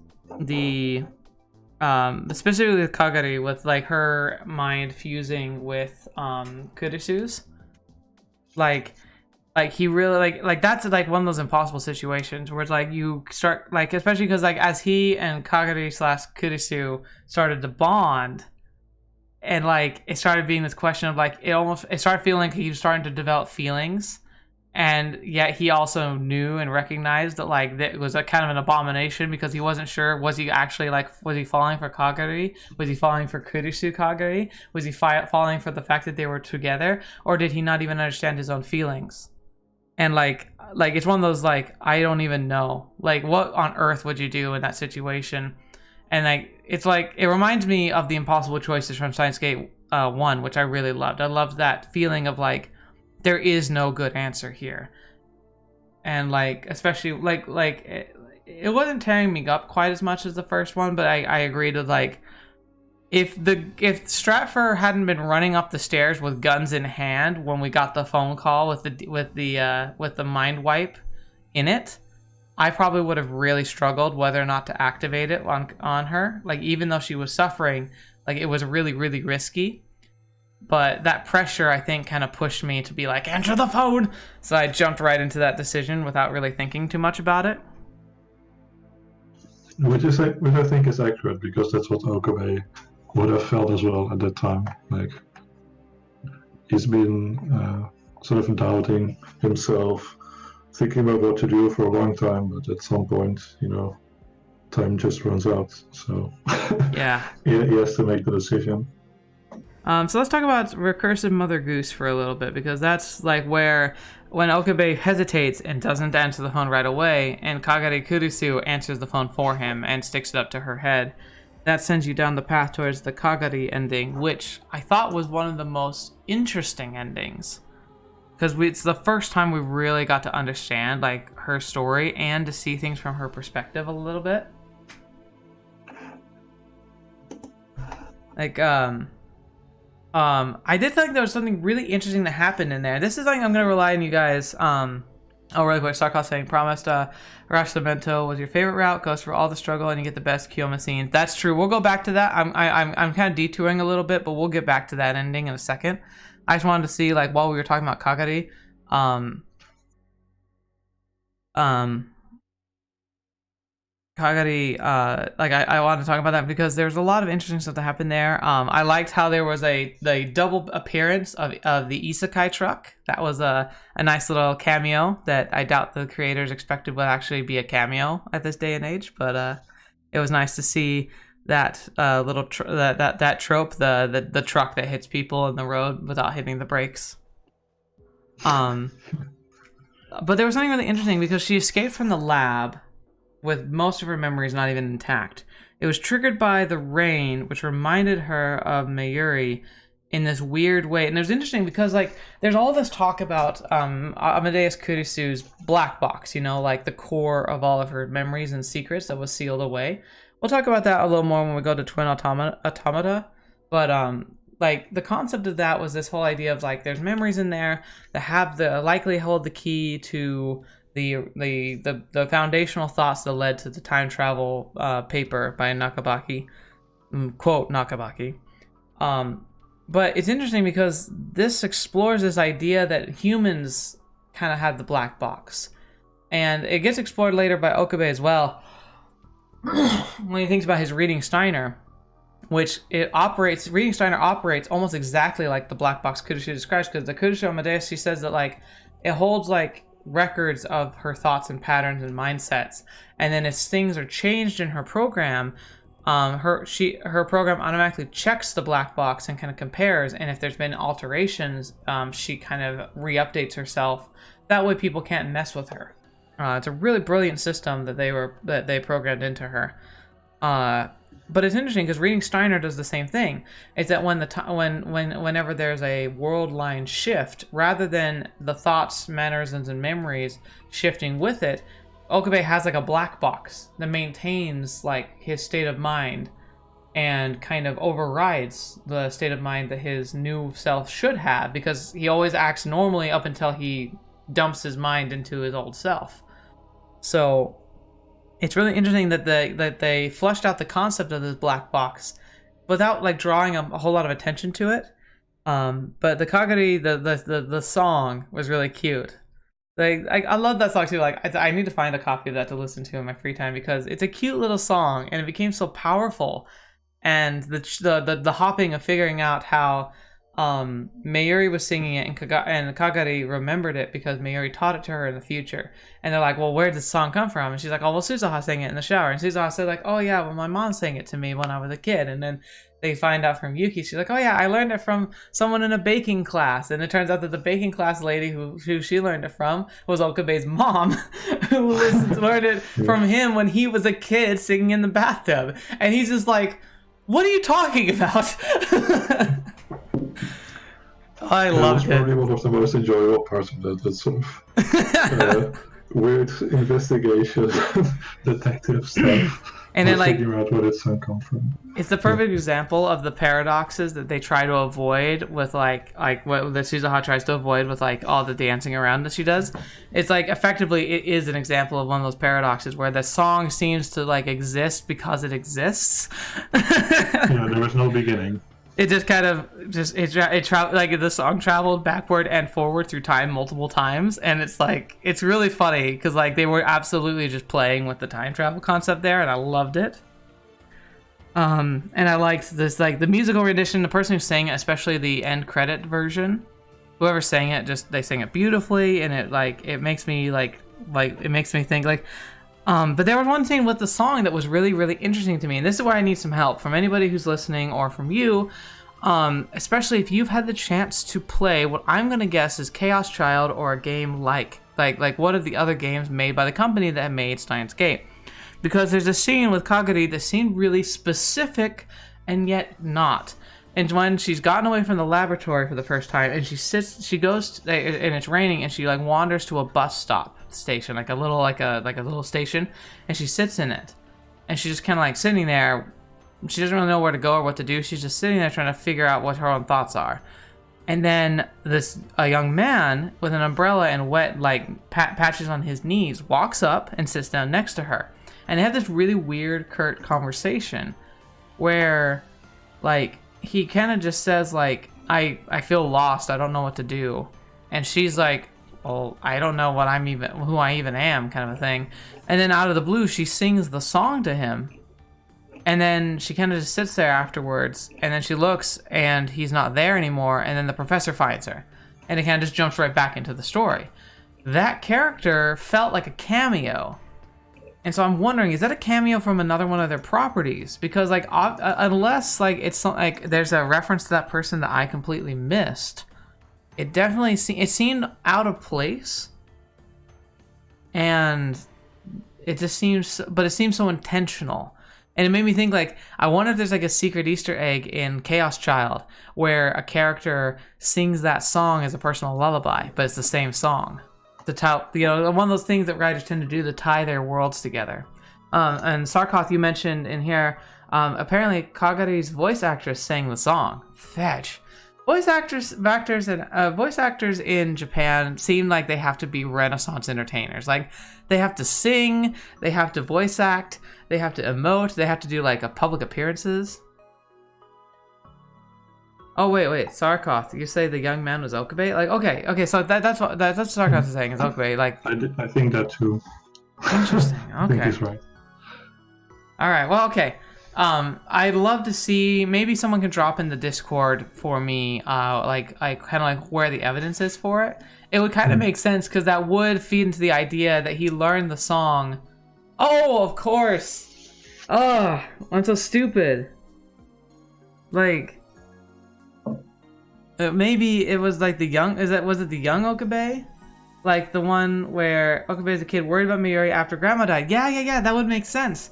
specifically with Kagari, with like her mind fusing with Kurisu's, like he really like that's like one of those impossible situations where it's like you start like, especially because like as he and Kagari / Kurisu started to bond, and like it started being this question of like it started feeling like he was starting to develop feelings. And yet he also knew and recognized that like that it was a kind of an abomination, because he wasn't sure, was he actually like, was he falling for Kagari? Was he falling for Kurisu Kagari? Was he falling for the fact that they were together? Or did he not even understand his own feelings? And like it's one of those like, I don't even know. Like, what on earth would you do in that situation? And like it's like, it reminds me of the impossible choices from Steins Gate 1, which I really loved. I loved that feeling of like, there is no good answer here, and like especially like it wasn't tearing me up quite as much as the first one, but I agreed with like if Stratfor hadn't been running up the stairs with guns in hand when we got the phone call with the mind wipe in it, I probably would have really struggled whether or not to activate it on her. Like, even though she was suffering, like it was really, really risky. But that pressure, I think, kind of pushed me to be like, answer the phone! So I jumped right into that decision without really thinking too much about it. Which I think is accurate, because that's what Okabe what I felt as well at that time. Like, he's been sort of doubting himself, thinking about what to do for a long time, but at some point, time just runs out. So Yeah. he has to make the decision. So let's talk about recursive Mother Goose for a little bit, because that's like where when Okabe hesitates and doesn't answer the phone right away, and Kagari Kurisu answers the phone for him and sticks it up to her head, that sends you down the path towards the Kagari ending, which I thought was one of the most interesting endings. Because it's the first time we really got to understand like her story and to see things from her perspective a little bit. Like, I did think there was something really interesting that happened in there. This is something I'm going to rely on you guys. Oh, really quick, Sarkos saying, promised Rashlamento was your favorite route, goes for all the struggle, and you get the best Kyoma scenes. That's true. We'll go back to that. I'm kind of detouring a little bit, but we'll get back to that ending in a second. I just wanted to see, like, while we were talking about Kagari, Kagari, I wanted to talk about that because there's a lot of interesting stuff that happened there. I liked how there was the double appearance of the Isekai truck. That was a nice little cameo that I doubt the creators expected would actually be a cameo at this day and age. But it was nice to see that little that trope, the truck that hits people in the road without hitting the brakes. But there was something really interesting because she escaped from the lab with most of her memories not even intact. It was triggered by the rain, which reminded her of Mayuri in this weird way. And it was interesting because, like, there's all this talk about Amadeus Kurisu's black box, like the core of all of her memories and secrets that was sealed away. We'll talk about that a little more when we go to Twin Automata. But, like, the concept of that was this whole idea of, like, there's memories in there that have likely hold the key to the foundational thoughts that led to the time travel paper by Nakabaki, quote Nakabaki. But it's interesting because this explores this idea that humans kind of have the black box, and it gets explored later by Okabe as well when he thinks about his reading Steiner, which reading Steiner operates almost exactly like the black box Kurisu describes, because the Kurisu Amadeus, she says that like it holds like records of her thoughts and patterns and mindsets, and then as things are changed in her program, her program automatically checks the black box and kind of compares, and if there's been alterations, she kind of re-updates herself. That way people can't mess with her. It's a really brilliant system that they programmed into her. But it's interesting because reading Steiner does the same thing. It's that whenever there's a world line shift, rather than the thoughts, mannerisms, and memories shifting with it, Okabe has like a black box that maintains like his state of mind and kind of overrides the state of mind that his new self should have, because he always acts normally up until he dumps his mind into his old self. So it's really interesting that they fleshed out the concept of this black box without like drawing a whole lot of attention to it. But the Kagari, the song was really cute. Like I love that song too. Like I need to find a copy of that to listen to in my free time because it's a cute little song and it became so powerful. And the hopping of figuring out how Mayuri was singing it and Kagari remembered it because Mayuri taught it to her in the future. And they're like, well, where did this song come from? And she's like, oh, well, Suzuha sang it in the shower. And Suzuha said like, oh yeah, well, my mom sang it to me when I was a kid. And then they find out from Yuki, she's like, oh yeah, I learned it from someone in a baking class. And it turns out that the baking class lady who she learned it from was Okabe's mom, who learned it from him when he was a kid singing in the bathtub. And he's just like, what are you talking about? I loved it. That's probably one of the most enjoyable parts of that sort of weird investigation, detective stuff. And then, like, figure out where that song comes from. It's the perfect example of the paradoxes that they try to avoid with like what the Suzuha tries to avoid with like all the dancing around that she does. It's like effectively it is an example of one of those paradoxes where the song seems to like exist because it exists. Yeah, there was no beginning. It just kind of like the song traveled backward and forward through time multiple times, and it's like it's really funny because like they were absolutely just playing with the time travel concept there, and I loved it. And I liked this, like the musical rendition, the person who sang it, especially the end credit version. Whoever sang it, they sang it beautifully, and it makes me it makes me think like. But there was one thing with the song that was really, really interesting to me, and this is where I need some help from anybody who's listening or from you, especially if you've had the chance to play what I'm gonna guess is Chaos Child or a game like one of the other games made by the company that made Steins Gate. Because there's a scene with Kagari that seemed really specific and yet not. And when she's gotten away from the laboratory for the first time, and she goes, and it's raining, and she like wanders to a bus stop station, like a little station, and she sits in it, and she's just kind of like sitting there. She doesn't really know where to go or what to do. She's just sitting there trying to figure out what her own thoughts are. And then a young man with an umbrella and wet patches on his knees walks up and sits down next to her. And they have this really weird, curt conversation where, like, he kind of just says, like, I feel lost. I don't know what to do. And she's like, well, I don't know who I even am, kind of a thing. And then out of the blue, she sings the song to him. And then she kind of just sits there afterwards. And then she looks, and he's not there anymore. And then the professor finds her. And it kind of just jumps right back into the story. That character felt like a cameo. And so I'm wondering, is that a cameo from another one of their properties? Because like, unless like it's like there's a reference to that person that I completely missed, it definitely seemed out of place, and it just seems, but it seems so intentional, and it made me think like, I wonder if there's like a secret Easter egg in Chaos Child where a character sings that song as a personal lullaby, but it's the same song. One of those things that writers tend to do to tie their worlds together. And Sarkoth, you mentioned in here, apparently Kagari's voice actress sang the song. Fetch. Voice actors in Japan seem like they have to be Renaissance entertainers. Like, they have to sing, they have to voice act, they have to emote, they have to do like a public appearances. Oh wait, Sarkoth, you say the young man was Okabe? Like, okay, so that's what Sarkoth is saying, is Okabe. Like, I think that too. Interesting. Okay. I think he's right. All right. Well, okay. I'd love to see, maybe someone can drop in the Discord for me, like kind of like where the evidence is for it. It would kind of make sense, because that would feed into the idea that he learned the song. Oh, of course. Oh, I'm so stupid. Like, maybe it was like was it the young Okabe? Like the one where Okabe is a kid worried about Mayuri after grandma died. Yeah, that would make sense.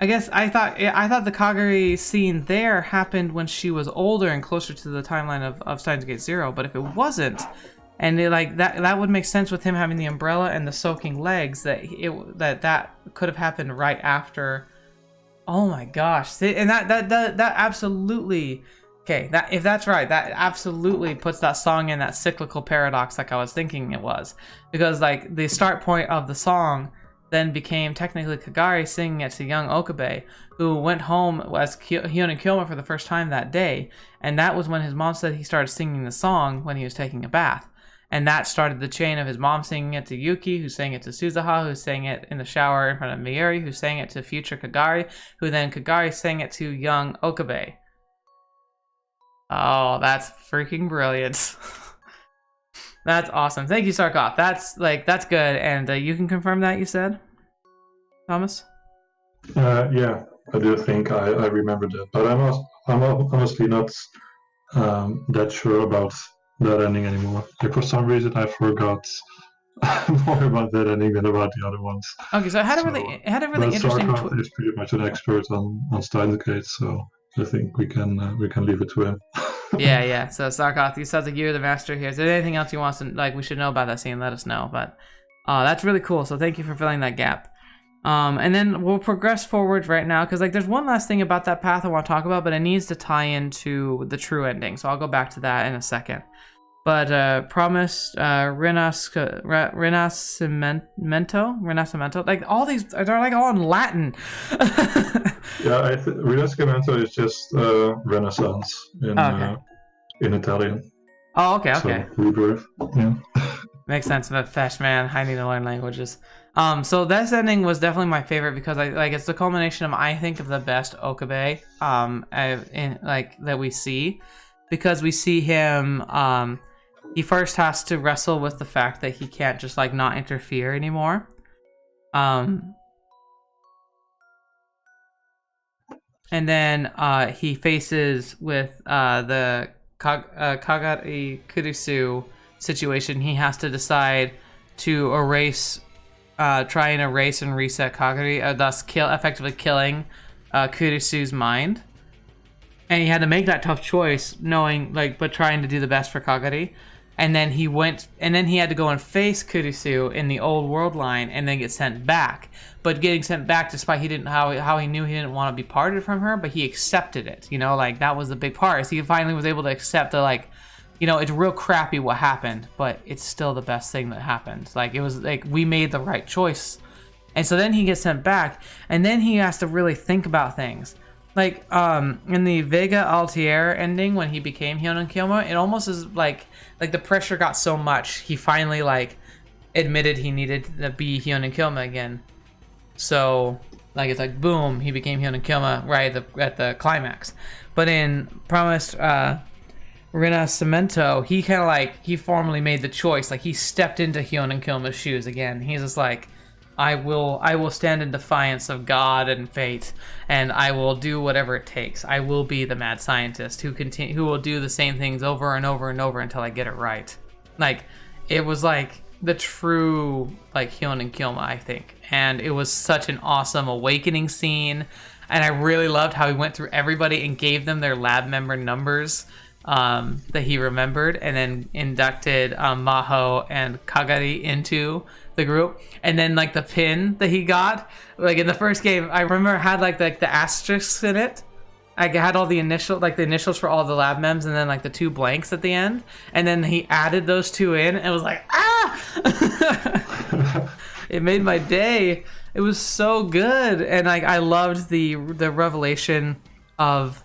I guess I thought the Kagari scene there happened when she was older and closer to the timeline of Steins Gate Zero, but if it wasn't, and that would make sense with him having the umbrella and the soaking legs, that could have happened right after. Oh my gosh. And that absolutely, okay, if that's right, that absolutely puts that song in that cyclical paradox like I was thinking it was. Because like the start point of the song then became technically Kagari singing it to young Okabe, who went home as Hyonin Kyoma for the first time that day. And that was when his mom said he started singing the song when he was taking a bath. And that started the chain of his mom singing it to Yuki, who sang it to Suzuha, who sang it in the shower in front of Mayuri, who sang it to future Kagari, who then Kagari sang it to young Okabe. Oh, that's freaking brilliant. That's awesome. Thank you, Sarkoth. That's good. And you can confirm that, you said, Thomas? Yeah, I do think I remember that, but I'm honestly not that sure about that ending anymore. Like, for some reason, I forgot more about that ending than about the other ones. Okay, so it had a really interesting. Sarkoth is pretty much an expert on Steins Gate, so I think we can leave it to him. Yeah. So Sarkoth, you sounds like you're the master here. Is there anything else you want to we should know about that scene? Let us know. But that's really cool. So thank you for filling that gap. And then we'll progress forward right now, because there's one last thing about that path I want to talk about, but it needs to tie into the true ending. So I'll go back to that in a second. But promised Renascimento, like all these, they're like all in Latin. Yeah, Renascimento is just Renaissance in Italian. Oh, okay. So, rebirth. Yeah. Makes sense, but fesh, man, I need to learn languages. So this ending was definitely my favorite because it's the culmination of I think of the best Okabe that we see, because we see him he first has to wrestle with the fact that he can't just like not interfere anymore. And then he faces with the Kagari Kurisu situation. He has to decide to try and erase and reset Kagari, thus effectively killing Kurisu's mind. And he had to make that tough choice, knowing but trying to do the best for Kagari. And then he had to go and face Kurisu in the old world line, and then get sent back. But getting sent back, despite how he knew he didn't want to be parted from her, but he accepted it. That was the big part. He finally was able to accept that, it's real crappy what happened, but it's still the best thing that happened. It was we made the right choice. And so then he gets sent back, and then he has to really think about things. In the Vega Altier ending, when he became Hyonin Kyoma, it almost is like the pressure got so much, he finally admitted he needed to be Hyonin Kyoma again. So it's boom, he became Hyonin Kyoma right at the climax. But in Promised Renacimento, he kind of he formally made the choice. He stepped into Hyonin Kyoma's shoes again. He's just I will stand in defiance of God and fate, and I will do whatever it takes. I will be the mad scientist who will do the same things over and over and over until I get it right. It was the true Hyonin Kyoma, I think, and it was such an awesome awakening scene. And I really loved how he went through everybody and gave them their lab member numbers that he remembered, and then inducted Maho and Kagari into the group. And then the pin that he got, in the first game, I remember it had the asterisks in it. I had all the initials for all the lab mems, and then the two blanks at the end. And then he added those two in, and it was it made my day. It was so good. And I loved the revelation of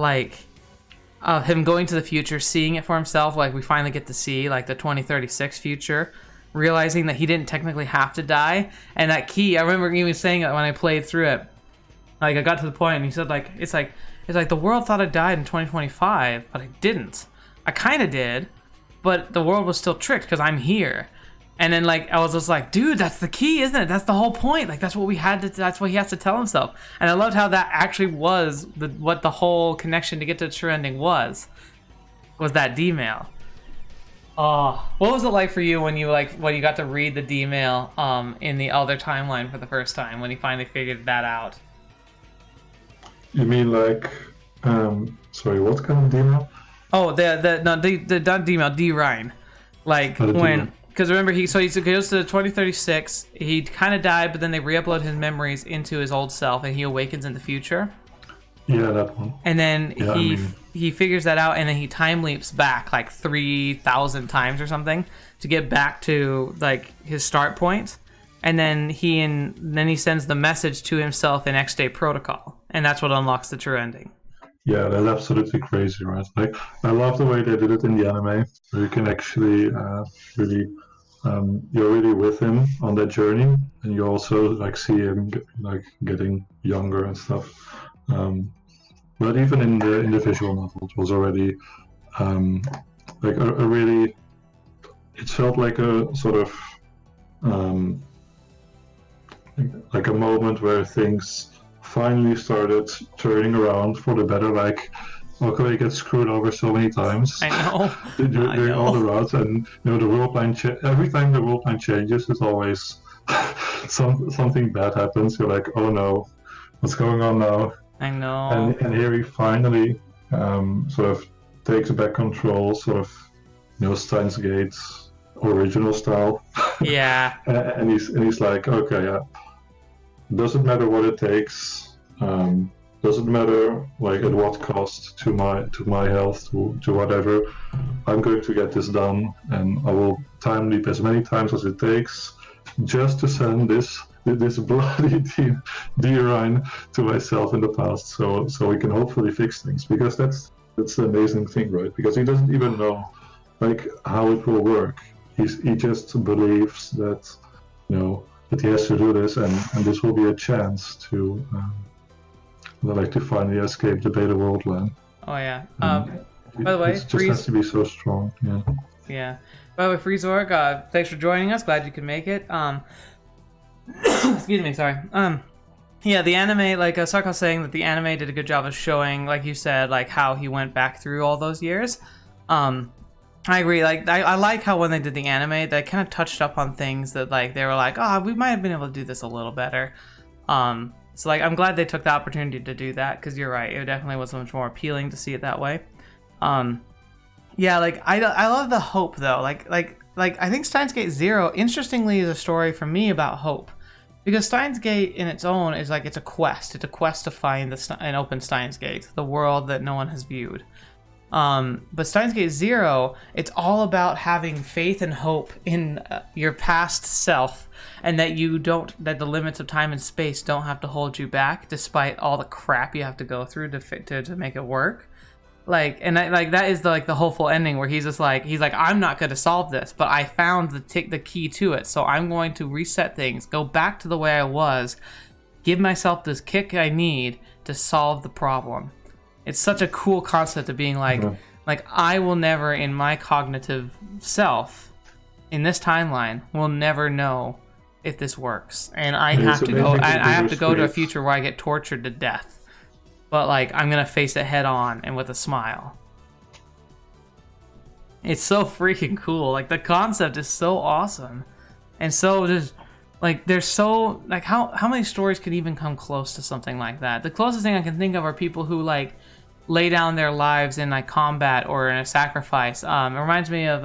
him going to the future, seeing it for himself. We finally get to see the 2036 future, realizing that he didn't technically have to die. And that key, I remember even saying it when I played through it. I got to the point and he said it's the world thought I died in 2025, but I didn't. I kind of did, but the world was still tricked because I'm here. And then I was just dude, that's the key, isn't it? That's the whole point. That's what that's what he has to tell himself. And I loved how that actually was what the whole connection to get to the true ending was that D-mail. Oh, what was it like for you when you got to read the D-mail in the other timeline for the first time, when you finally figured that out? You mean sorry, what kind of D-mail? Oh, the D-mail, D-Rhine. When... Because remember, he goes to 2036. He kind of died, but then they re-upload his memories into his old self, and he awakens in the future. Yeah, that one. And then he figures that out, and then he time leaps back 3,000 times or something to get back to his start point. And then he sends the message to himself in X-Day Protocol, and that's what unlocks the true ending. Yeah, that's absolutely crazy, right? I love the way they did it in the anime, where you can actually really, you're really with him on that journey, and you also see him getting younger and stuff. But even in the visual novel, it was already a really, it felt like a sort of a moment where things finally started turning around for the better. Okabe gets screwed over so many times. I know. during all the routes, and the world line every time the world line changes, it's always something bad happens. You're oh no, what's going on now? I know. And here he finally sort of takes back control, sort of Steins Gate's original style. Yeah. and he's okay, doesn't matter what it takes. Doesn't matter at what cost to my health, to whatever. I'm going to get this done, and I will time leap as many times as it takes, just to send this bloody D-Rhine to myself in the past, so we can hopefully fix things. Because that's the amazing thing, right? Because he doesn't even know how it will work. he just believes that, that he has to do this, and this will be a chance to to finally escape the Beta Worldland. Oh yeah. By the way, it just has to be so strong. Yeah. Yeah. By the way, Freezorg, thanks for joining us. Glad you could make it. Excuse me. Sorry. Yeah, the anime, like Sarko was saying that the anime did a good job of showing, like you said, like how he went back through all those years. I agree. Like I like how when they did the anime, they kind of touched up on things that like they were like, oh, we might have been able to do this a little better. So like I'm glad they took the opportunity to do that, because you're right, it definitely was much more appealing to see it that way. Yeah, like I love the hope though. Like I think Steins Gate Zero, interestingly, is a story for me about hope. Because Steins Gate in its own is like, it's a quest. It's a quest to find an open Steins Gate, the world that no one has viewed. But Steins Gate Zero, it's all about having faith and hope in your past self, and that that the limits of time and space don't have to hold you back, despite all the crap you have to go through to make it work. Like that is the hopeful ending where he's like I'm not going to solve this, but I found the key to it, so I'm going to reset things, go back to the way I was, give myself this kick I need to solve the problem. It's such a cool concept of being like I will never, in my cognitive self in this timeline, will never know if this works, and I have to go to a future where I get tortured to death. But like I'm gonna face it head on and with a smile. It's so freaking cool. Like the concept is so awesome, and so just like there's so like how many stories could even come close to something like that? The closest thing I can think of are people who like lay down their lives in like combat or in a sacrifice. It reminds me of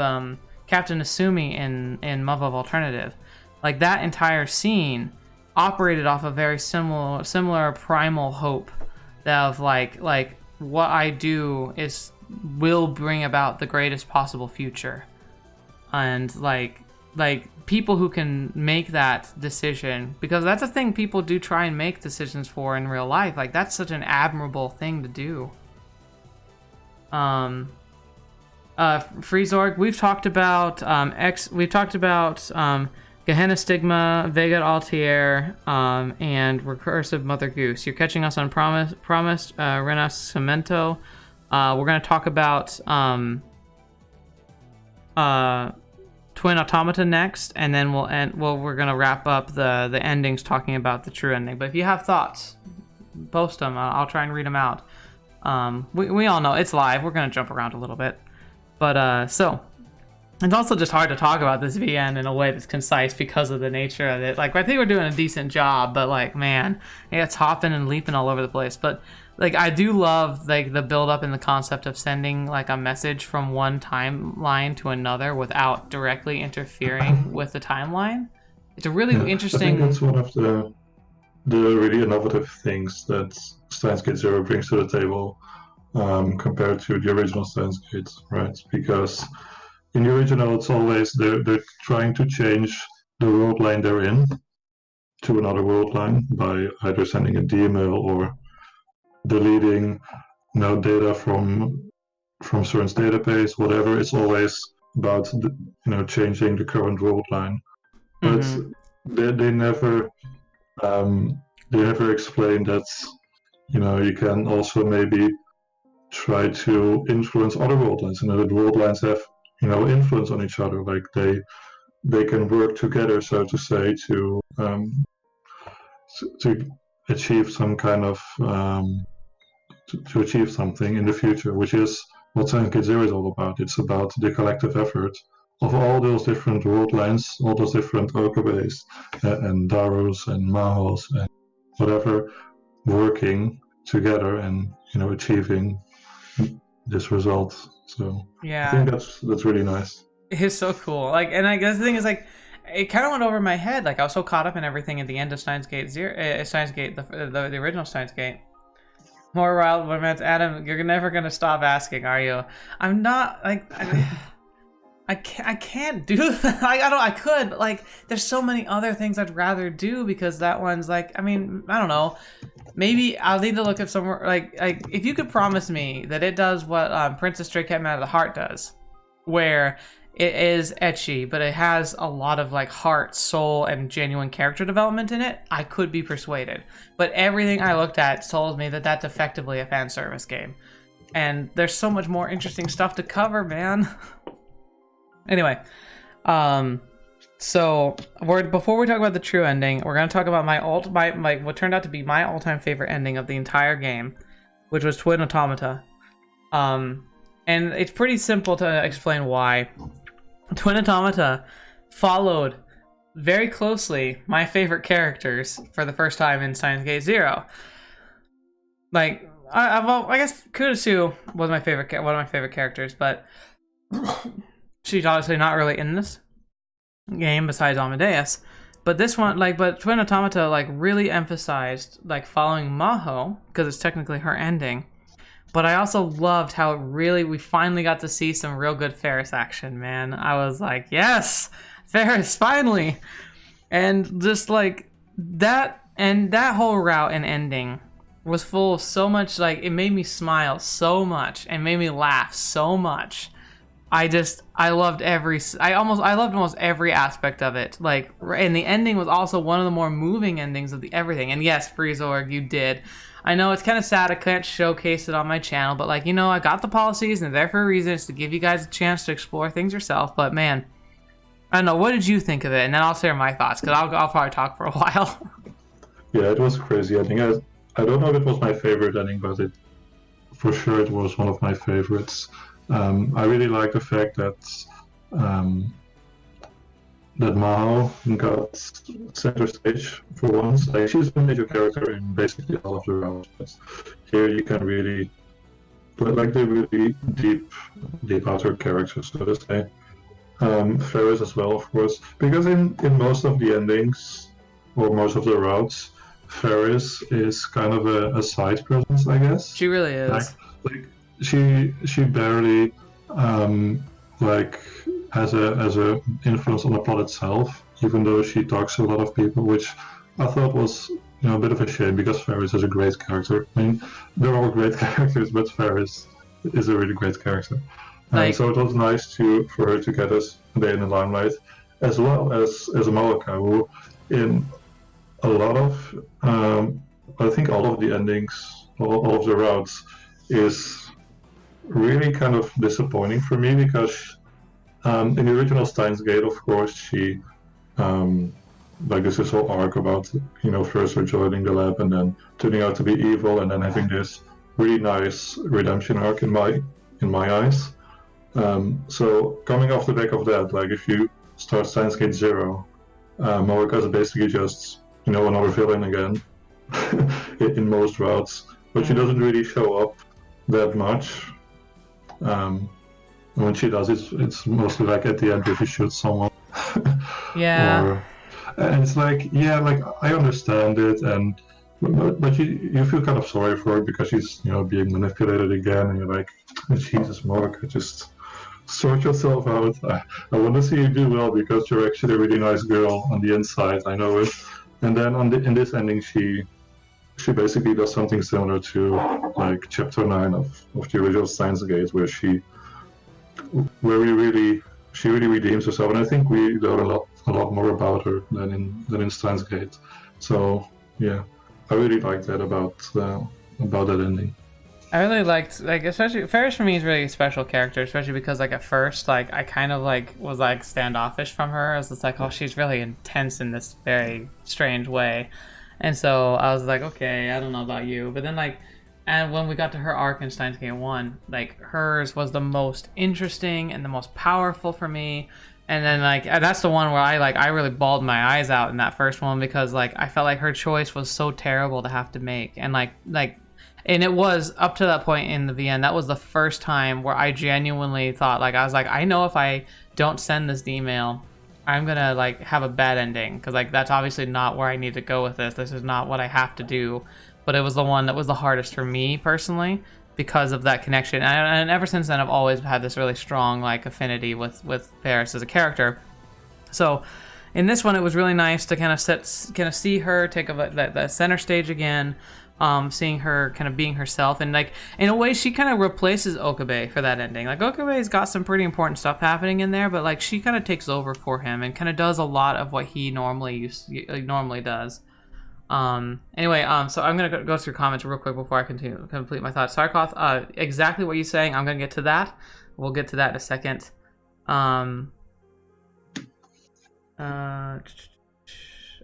Captain Asumi in Lovable Alternative. Like that entire scene operated off a very similar primal hope. Of like what I do will bring about the greatest possible future, and like people who can make that decision, because that's a thing people do try and make decisions for in real life. Like that's such an admirable thing to do. Freezorg, we've talked about Gehenna Stigma, Vega Altair, and Recursive Mother Goose. You're catching us on Promised Renascimento. We're going to talk about Twin Automata next, and then we're going to wrap up the endings talking about the true ending. But if you have thoughts, post them. I'll try and read them out. We all know it's live. We're going to jump around a little bit. But so... It's also just hard to talk about this VN in a way that's concise because of the nature of it. Like, I think we're doing a decent job, but like, man, it's hopping and leaping all over the place. But like, I do love like the build up and the concept of sending like a message from one timeline to another without directly interfering with the timeline. It's a really interesting. I think that's one of the really innovative things that Steins Gate Zero brings to the table compared to the original Steins Gate, right? Because in the original, it's always they're trying to change the world line they're in to another world line by either sending a DML or deleting data from CERN's database, whatever. It's always about changing the current world line, but they never explain that you can also maybe try to influence other world lines, and that world lines have influence on each other, like they can work together, so to say, to achieve some kind of to achieve something in the future, which is what Steins Gate Zero is all about. It's about the collective effort of all those different world lines, all those different Okabes and Darus and Mahos and whatever, working together and achieving this result. So yeah, I think that's really nice. It's so cool. Like, and I guess the thing is, like, it kind of went over my head. Like, I was so caught up in everything at the end of Steins Gate Zero, Steins Gate, the original Steins Gate. More wild romance, Adam. You're never gonna stop asking, are you? I'm not. Like, I can't do that. I could, but like, there's so many other things I'd rather do, because that one's like, I mean, I don't know. Maybe I'll need to look up somewhere, like if you could promise me that it does what Princess Stray Cat Man of the Heart does, where it is ecchi, but it has a lot of like heart, soul, and genuine character development in it, I could be persuaded. But everything I looked at told me that that's effectively a fan service game. And there's so much more interesting stuff to cover, man. Anyway, so before we talk about the true ending, we're gonna talk about my what turned out to be my all-time favorite ending of the entire game, which was Twin Automata. And it's pretty simple to explain why. Twin Automata followed very closely my favorite characters for the first time in Steins Gate Zero. Like, I guess Kurisu was one of my favorite characters, but she's obviously not really in this game besides Amadeus. But this one, but Twin Automata, really emphasized, following Maho, because it's technically her ending. But I also loved how we finally got to see some real good Ferris action, man. I was like, yes, Ferris, finally! And just that whole route and ending was full of so much, it made me smile so much and made me laugh so much. I loved almost every aspect of it. And the ending was also one of the more moving endings of everything. And yes, Freezorg, you did. I know it's kind of sad I can't showcase it on my channel, but I got the policies and they're there for a reason. It's to give you guys a chance to explore things yourself. But man, I don't know. What did you think of it? And then I'll share my thoughts because I'll probably talk for a while. Yeah, it was a crazy ending. I don't know if it was my favorite ending, but for sure it was one of my favorites. I really like the fact that Maho got center stage for once. She's a major character in basically all of the rounds, but here you can really put the really deep outer characters, so to say. Ferris as well, of course, because in most of the endings or most of the routes, Ferris is kind of a side presence, I guess. She really is. She barely has a influence on the plot itself, even though she talks to a lot of people, which I thought was a bit of a shame because Ferris is a great character. I mean, they're all great characters, but Ferris is a really great character. So it was nice for her to get us there in the limelight, as well as Malaka, who in a lot of I think all of the endings, all of the routes, is really kind of disappointing for me because in the original Steins Gate, of course, she there's this whole arc about first joining the lab and then turning out to be evil and then having this really nice redemption arc in my eyes. So coming off the back of that, if you start Steins Gate 0, Marika is basically just another villain again in most routes, but she doesn't really show up that much. When she does, it's mostly at the end if you shoot someone. Yeah. And it's I understand it, but you feel kind of sorry for her because she's being manipulated again, and you're like, Jesus, Mark, just sort yourself out. I want to see you do well because you're actually a really nice girl on the inside. I know it. And then in this ending, she basically does something similar to chapter 9 of the original Steins Gate, where she really redeems herself, and I think we learn a lot more about her than in Steins Gate. So yeah, I really liked that about that ending. I really liked especially Ferris for me is really a special character, especially because at first I kind of was standoffish from her. I was just oh, she's really intense in this very strange way, and so I was okay, I don't know about you, but then and when we got to her arc in Steins Gate 1, hers was the most interesting and the most powerful for me. And then and that's the one where I really bawled my eyes out in that first one because I felt like her choice was so terrible to have to make. And and it was up to that point in the VN, that was the first time where I genuinely thought I was I know if I don't send this email, I'm gonna have a bad ending because that's obviously not where I need to go with this. This is not what I have to do. But it was the one that was the hardest for me personally because of that connection. And ever since then, I've always had this really strong affinity with Ferris as a character. So in this one, it was really nice to kind of see her take that center stage again. seeing her kind of being herself, and like in a way she kind of replaces Okabe for that ending. Like Okabe's got some pretty important stuff happening in there, but like she kind of takes over for him and kind of does a lot of what he normally does. Anyway, so I'm gonna go through comments real quick before I complete my thoughts. Sarkoth, exactly what you're saying. I'm gonna get to that. We'll get to that in a second.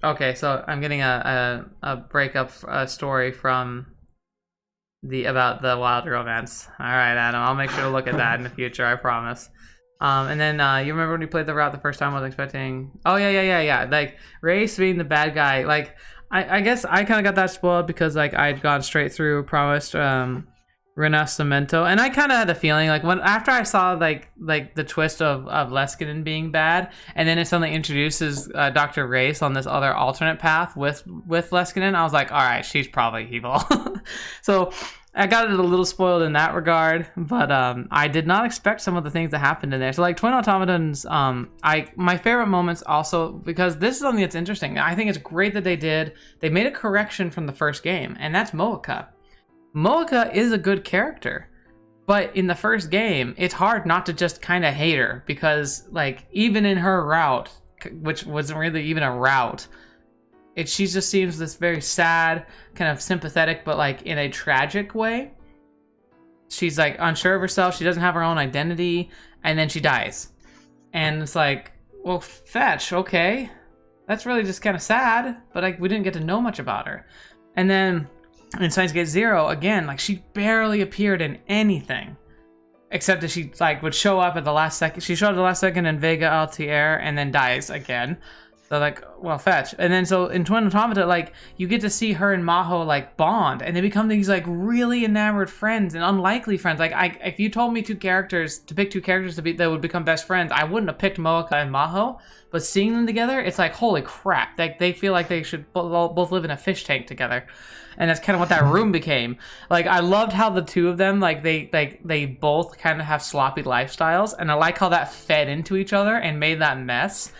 Okay, so I'm getting a breakup story from about the wild romance. All right, Adam, I'll make sure to look at that in the future. I promise. And then you remember when you played the route the first time? I was expecting. Oh yeah. Like Race being the bad guy. Like I guess I kind of got that spoiled because like I'd gone straight through Promised Renacimento, and I kind of had the feeling like after I saw like the twist of Leskinen being bad, and then it suddenly introduces Dr. Race on this other alternate path with Leskinen, I was like, all right, she's probably evil. So I got it a little spoiled in that regard, but I did not expect some of the things that happened in there. So like Twin Automatons, my favorite moments also, because this is something that's interesting. I think it's great that they made a correction from the first game, and that's Moeka. Moeka is a good character, but in the first game, it's hard not to just kind of hate her, because like even in her route, which wasn't really even a route, she just seems this very sad, kind of sympathetic, but like in a tragic way. She's like unsure of herself. She doesn't have her own identity, and then she dies. And it's like, well, fetch, okay. That's really just kind of sad, but like we didn't get to know much about her. And then in Steins Gate Zero, again, like she barely appeared in anything. Except that she like would show up at the last second. She showed up at the last second in Vega Altier and then dies again. So like, well, fetch. And then so in Twin Automata, like you get to see her and Maho like bond, and they become these like really enamored friends and unlikely friends. Like if you told me to pick two characters that would become best friends, I wouldn't have picked Moeka and Maho. But seeing them together, it's like, holy crap! Like they feel like they should both live in a fish tank together, and that's kind of what that room became. Like I loved how the two of them, like they both kind of have sloppy lifestyles, and I like how that fed into each other and made that mess.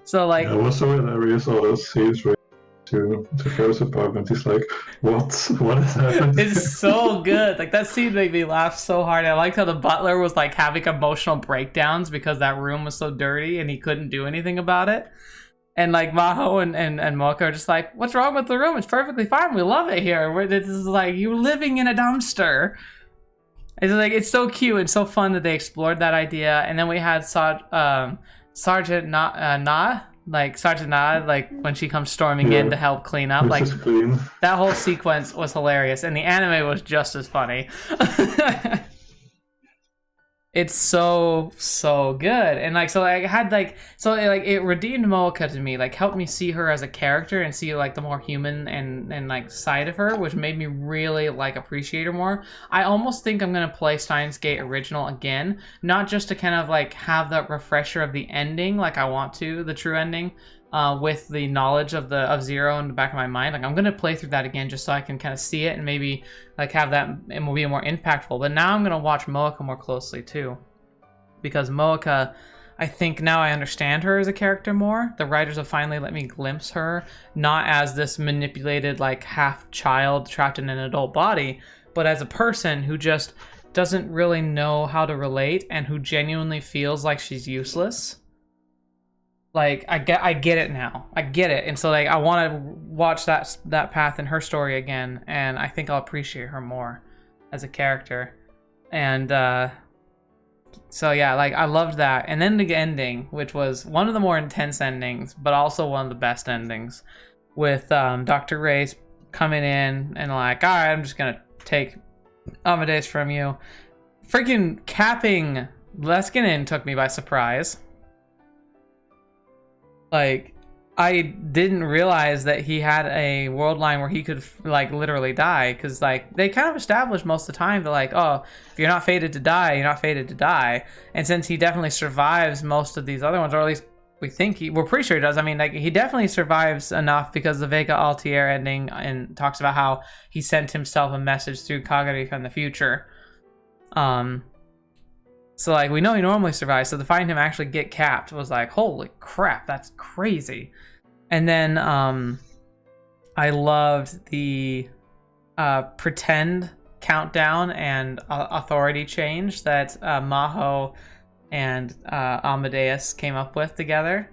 So like, yeah, it was so hilarious. All those scenes right to Ferris' apartment. He's like, what has happened? It's so good. Like that scene made me laugh so hard. I liked how the butler was like having emotional breakdowns because that room was so dirty and he couldn't do anything about it. And like Maho and Moeka are just like, what's wrong with the room? It's perfectly fine. We love it here. This is like you're living in a dumpster. It's like it's so cute and so fun that they explored that idea. And then we had Sergeant Na, like when she comes storming in to help clean up, like that whole sequence was hilarious, and the anime was just as funny. It's so good, and like so I had like it redeemed Moeka to me, like helped me see her as a character and see like the more human and like side of her, which made me really like appreciate her more. I almost think I'm gonna play Steins Gate Original again, not just to kind of like have that refresher of the ending, like I want to, the true ending, with the knowledge of Zero in the back of my mind. Like I'm gonna play through that again just so I can kind of see it and maybe like have that and will be more impactful. But now I'm gonna watch Moeka more closely too, because Moeka, I think now I understand her as a character more. The writers have finally let me glimpse her not as this manipulated like half child trapped in an adult body, but as a person who just doesn't really know how to relate and who genuinely feels like she's useless. Like I get it now. I get it, and so like I want to watch that path in her story again, and I think I'll appreciate her more as a character. And so yeah, like I loved that. And then the ending, which was one of the more intense endings, but also one of the best endings, with Dr. Race coming in and like, all right, I'm just gonna take Amadeus from you. Freaking capping Leskinen took me by surprise. Like, I didn't realize that he had a world line where he could, like, literally die. Because, like, they kind of established most of the time that, like, oh, if you're not fated to die, you're not fated to die. And since he definitely survives most of these other ones, or at least we're pretty sure he does. I mean, like, he definitely survives enough because the Vega Altier ending and talks about how he sent himself a message through Kagari from the future. So, like, we know he normally survives, so to find him actually get capped was like, holy crap, that's crazy. And then, I loved the pretend countdown and authority change that Maho and Amadeus came up with together.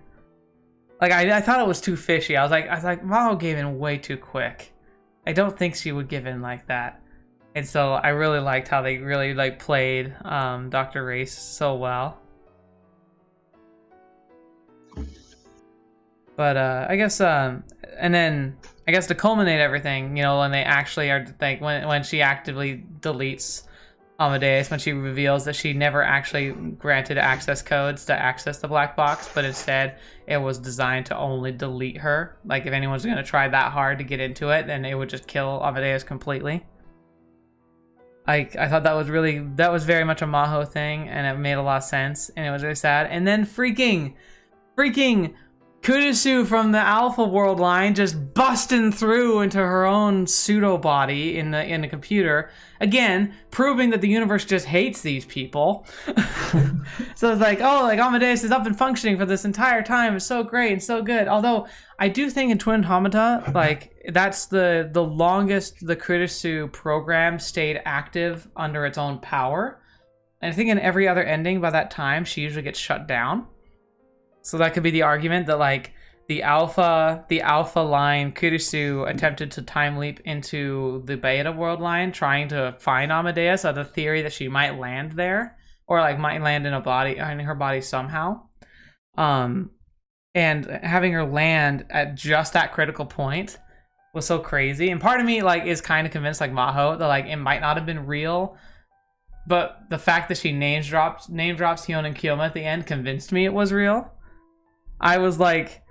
Like I thought it was too fishy. I was like Maho gave in way too quick. I don't think she would give in like that. And so I really liked how they really like played Dr. Race so well. But I guess and then I guess to culminate everything, you know, when they actually are like when she actively deletes Amadeus, when she reveals that she never actually granted access codes to access the black box, but instead it was designed to only delete her. Like if anyone's going to try that hard to get into it, then it would just kill Amadeus completely. I thought that was very much a Maho thing, and it made a lot of sense, and it was really sad. And then freaking Kurisu from the Alpha World line just busting through into her own pseudo body in the computer, again proving that the universe just hates these people. So it's like, oh, like Amadeus is up and functioning for this entire time. It's so great and so good. Although I do think in Twin Automata, like that's the longest the Kurisu program stayed active under its own power. And I think in every other ending by that time she usually gets shut down. So that could be the argument that like the alpha line Kurisu attempted to time leap into the beta world line, trying to find Amadeus, or the theory that she might land there, or like might land in her body somehow. And having her land at just that critical point was so crazy. And part of me like is kind of convinced like Maho that like it might not have been real. But the fact that she name drops Hyun and Kyoma at the end convinced me it was real. I was like,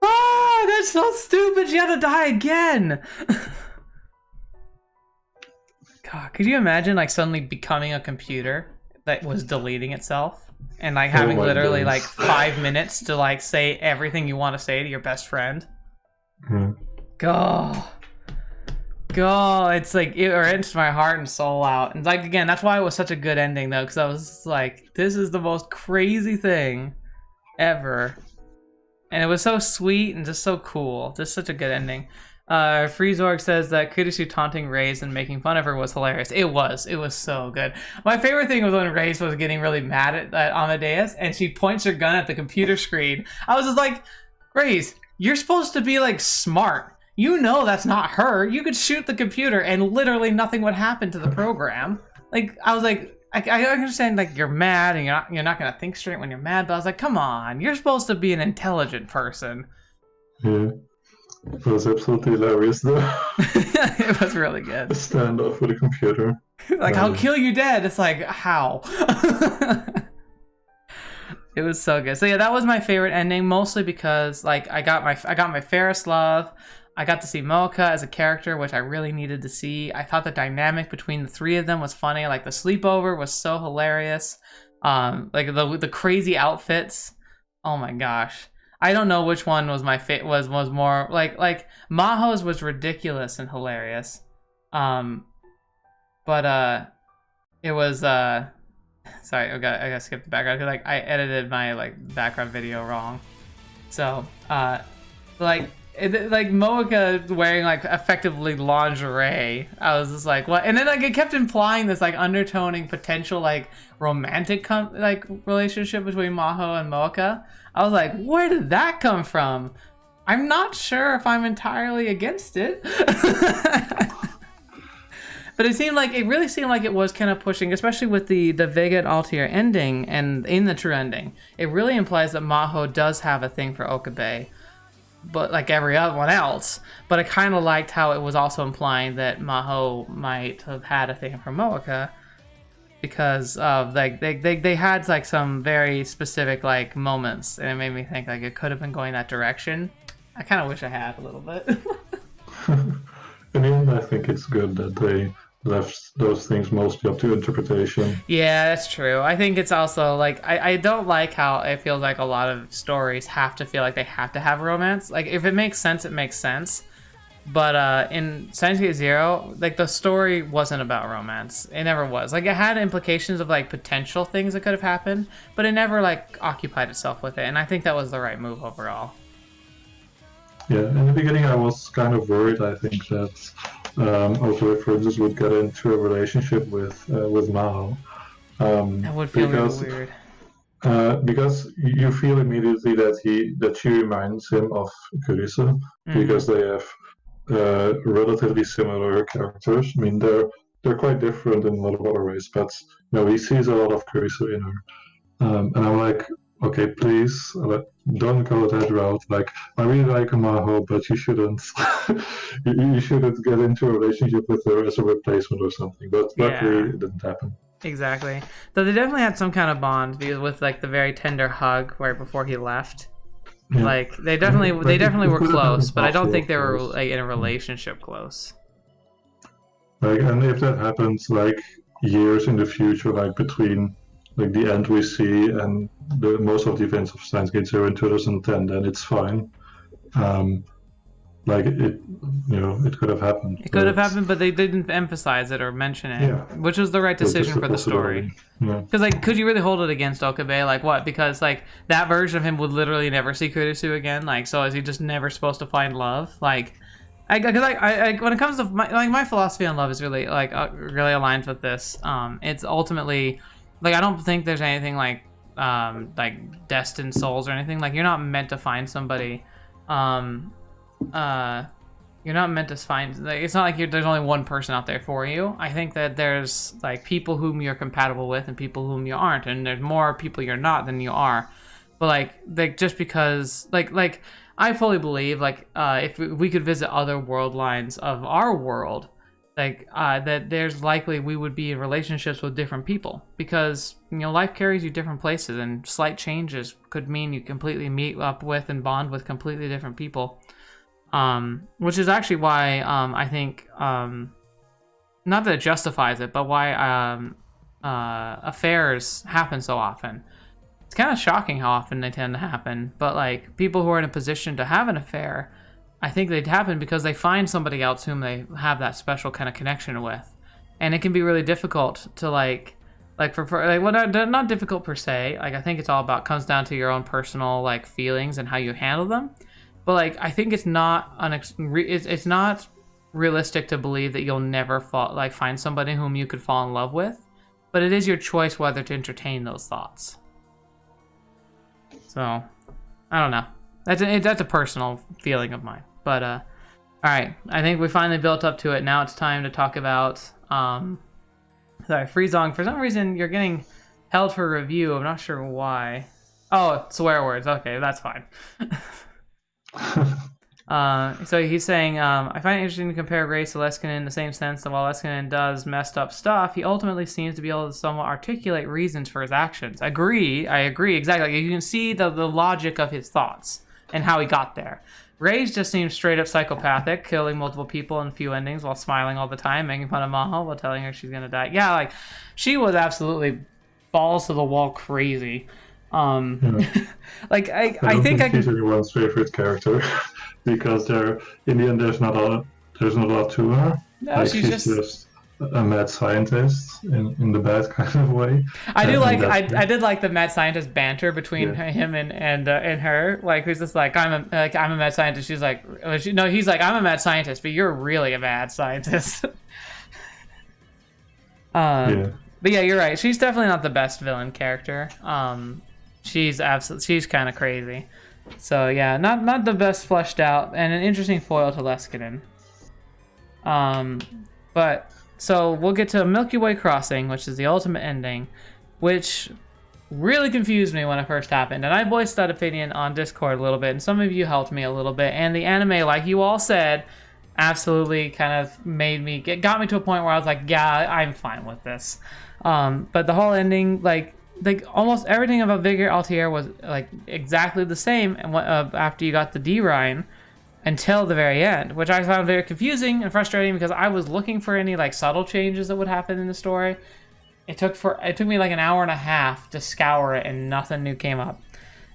ah, that's so stupid. She had to die again. God, could you imagine like suddenly becoming a computer that was deleting itself and like having literally like 5 minutes to like say everything you want to say to your best friend? God, it's like it wrenched my heart and soul out. And like again, that's why it was such a good ending though, because I was like, this is the most crazy thing ever. And it was so sweet and just so cool. Just such a good ending. Freezorg says that Kurisu taunting Reyes and making fun of her was hilarious. It was so good. My favorite thing was when Reyes was getting really mad at Amadeus and she points her gun at the computer screen. I was just like, Reyes, you're supposed to be like smart. You know that's not her. You could shoot the computer and literally nothing would happen to the program. Like, I was like, I understand like you're mad and you're not gonna think straight when you're mad, but I was like, come on, you're supposed to be an intelligent person. Yeah, it was absolutely hilarious though. It was really good. The standoff with a computer. Like, I'll kill you dead. It's like, how? It was so good. So yeah, that was my favorite ending, mostly because like I got my fairest love. I got to see Mocha as a character, which I really needed to see. I thought the dynamic between the three of them was funny. Like the sleepover was so hilarious. Like the crazy outfits. Oh my gosh. I don't know which one was my was more like Maho's was ridiculous and hilarious. But it was sorry, I gotta skip the background because like I edited my like background video wrong. So like Moeka wearing like effectively lingerie. I was just like, what? And then like it kept implying this like undertoning potential like romantic like relationship between Maho and Moeka. I was like, where did that come from? I'm not sure if I'm entirely against it. But it really seemed like it was kind of pushing, especially with the Vega and Altair ending and in the true ending. It really implies that Maho does have a thing for Okabe, but like every other one else. But I kind of liked how it was also implying that Maho might have had a thing for Moeka because of like they had like some very specific like moments, and it made me think like it could have been going that direction. I kind of wish I had a little bit. In the end, I think it's good that they left those things mostly up to interpretation. Yeah, that's true. I think it's also like I don't like how it feels like a lot of stories have to feel like they have to have romance. Like if it makes sense, it makes sense. But in Steins Gate Zero, like the story wasn't about romance. It never was. Like it had implications of like potential things that could have happened, but it never like occupied itself with it. And I think that was the right move overall. Yeah, in the beginning I was kind of worried. I think that Although, for instance, would get into a relationship with Mao. That would feel really weird. Because you feel immediately that she reminds him of Kurisu, because they have relatively similar characters. I mean, they're quite different in a lot of other ways, but he sees a lot of Kurisu in her. And I'm like, okay, please don't go that route. Like, I really like Maho, but you shouldn't. you shouldn't get into a relationship with her as a replacement or something. But luckily, it didn't happen. Exactly. Though they definitely had some kind of bond with like the very tender hug right before he left. Yeah. Like they definitely were close, but I don't think they were like in a relationship close. Like, and if that happens like years in the future, like between like the end we see and the most of the events of Steins Gate 0 in 2010, then it's fine. Like it could have happened. It could have happened, but they didn't emphasize it or mention it, which was the right decision for the story. Because like, could you really hold it against Okabe? Like what? Because like that version of him would literally never see Kurisu again. Like, so is he just never supposed to find love? Like, because I when it comes to my philosophy on love is really really aligned with this. It's ultimately like I don't think there's anything like destined souls or anything. Like you're not meant to find somebody. You're not meant to find, like, it's not like there's only one person out there for you. I think that there's like people whom you're compatible with and people whom you aren't, and there's more people you're not than you are. But like just because like I fully believe like if we could visit other world lines of our world, like that there's likely we would be in relationships with different people, because life carries you different places, and slight changes could mean you completely meet up with and bond with completely different people. Which is actually why I think not that it justifies it, but why affairs happen so often. It's kind of shocking how often they tend to happen, but like people who are in a position to have an affair, I think they'd happen because they find somebody else whom they have that special kind of connection with, and it can be really difficult to not difficult per se. Like I think it's all about comes down to your own personal like feelings and how you handle them. But like I think it's not it's not realistic to believe that you'll never find somebody whom you could fall in love with, but it is your choice whether to entertain those thoughts. So I don't know. That's a personal feeling of mine. But all right, I think we finally built up to it. Now it's time to talk about Freezong. For some reason, you're getting held for review. I'm not sure why. Oh, swear words. Okay, that's fine. So he's saying, I find it interesting to compare Grace to Leskinen in the same sense that while Leskinen does messed up stuff, he ultimately seems to be able to somewhat articulate reasons for his actions. I agree, exactly. You can see the logic of his thoughts and how he got there. Ray's just seems straight up psychopathic, killing multiple people in a few endings while smiling all the time, making fun of Maho while telling her she's gonna die. Yeah, like, she was absolutely balls to the wall crazy. Like I think she's everyone's favorite character because in the end there's not a lot to her. No, like she's just a mad scientist in the bad kind of way. I did like the mad scientist banter between him and her. Like he's just like I'm a mad scientist. She's like he's like I'm a mad scientist, but you're really a mad scientist. But yeah, you're right. She's definitely not the best villain character. She's kind of crazy. So yeah, not the best fleshed out, and an interesting foil to Leskinen. But so we'll get to Milky Way Crossing, which is the ultimate ending, which really confused me when it first happened. And I voiced that opinion on Discord a little bit, and some of you helped me a little bit. And the anime, like you all said, absolutely kind of got me to a point where I was like, yeah, I'm fine with this. But the whole ending, like almost everything about Vigor Altair was like exactly the same, and after you got the D-Rhine until the very end, which I found very confusing and frustrating because I was looking for any like subtle changes that would happen in the story. It took me like an hour and a half to scour it, and nothing new came up.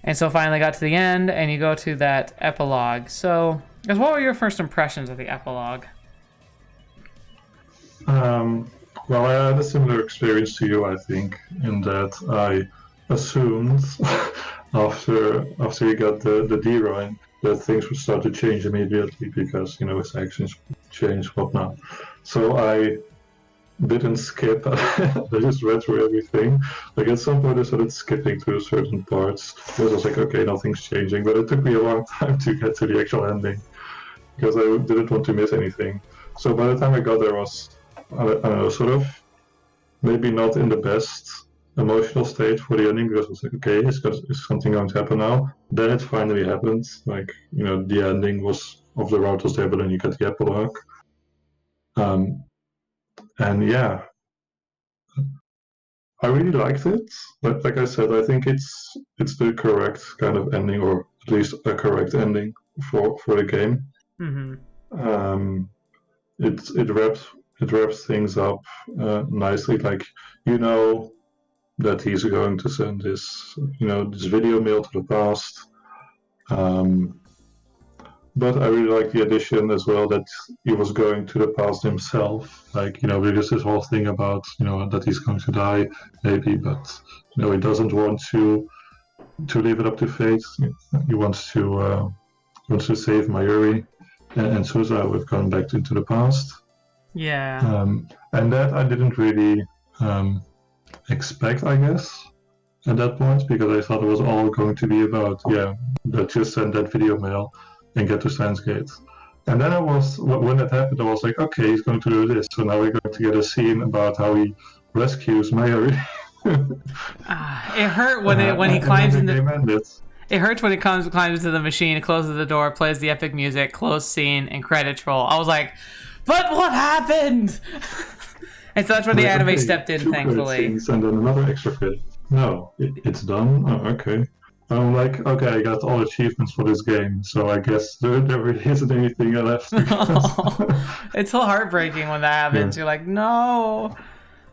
And so finally got to the end, and you go to that epilogue. So, what were your first impressions of the epilogue? Well, I had a similar experience to you, I think, in that I assumed after you got the D-Rhine that things would start to change immediately because, his actions change, whatnot. So I didn't skip. I just read through everything. Like at some point I started skipping through certain parts because I was like, okay, nothing's changing. But it took me a long time to get to the actual ending because I didn't want to miss anything. So by the time I got there, I was, I don't know, sort of maybe not in the best emotional state for the ending because I was like, okay, is something going to happen now? Then it finally happened. Like, the ending was of the road was there, but then you get the epilogue. And yeah, I really liked it. But like I said, I think it's the correct kind of ending, or at least a correct ending for the game. Mm-hmm. It wraps things up nicely. Like that he's going to send this this video mail to the past. But I really like the addition as well that he was going to the past himself. Like, because this whole thing about, that he's going to die, maybe, but, he doesn't want to leave it up to fate. He wants to save Mayuri and Suza with going back into the past. Yeah. And that I didn't really expect, I guess, at that point, because I thought it was all going to be about, let's just send that video mail and get to Steins Gate. And then when that happened, I was like, okay, he's going to do this. So now we're going to get a scene about how he rescues Mayuri. It hurt when he climbs in the... It hurts when he climbs into the machine, closes the door, plays the epic music, close scene, and credits roll. I was like, but what happened? And so that's when the anime stepped in, thankfully. And then another extra credit. No, it's done? Oh, okay. I'm like, okay, I got all achievements for this game, so I guess there really isn't anything left. It's so heartbreaking when that happens. Yeah. You're like, no.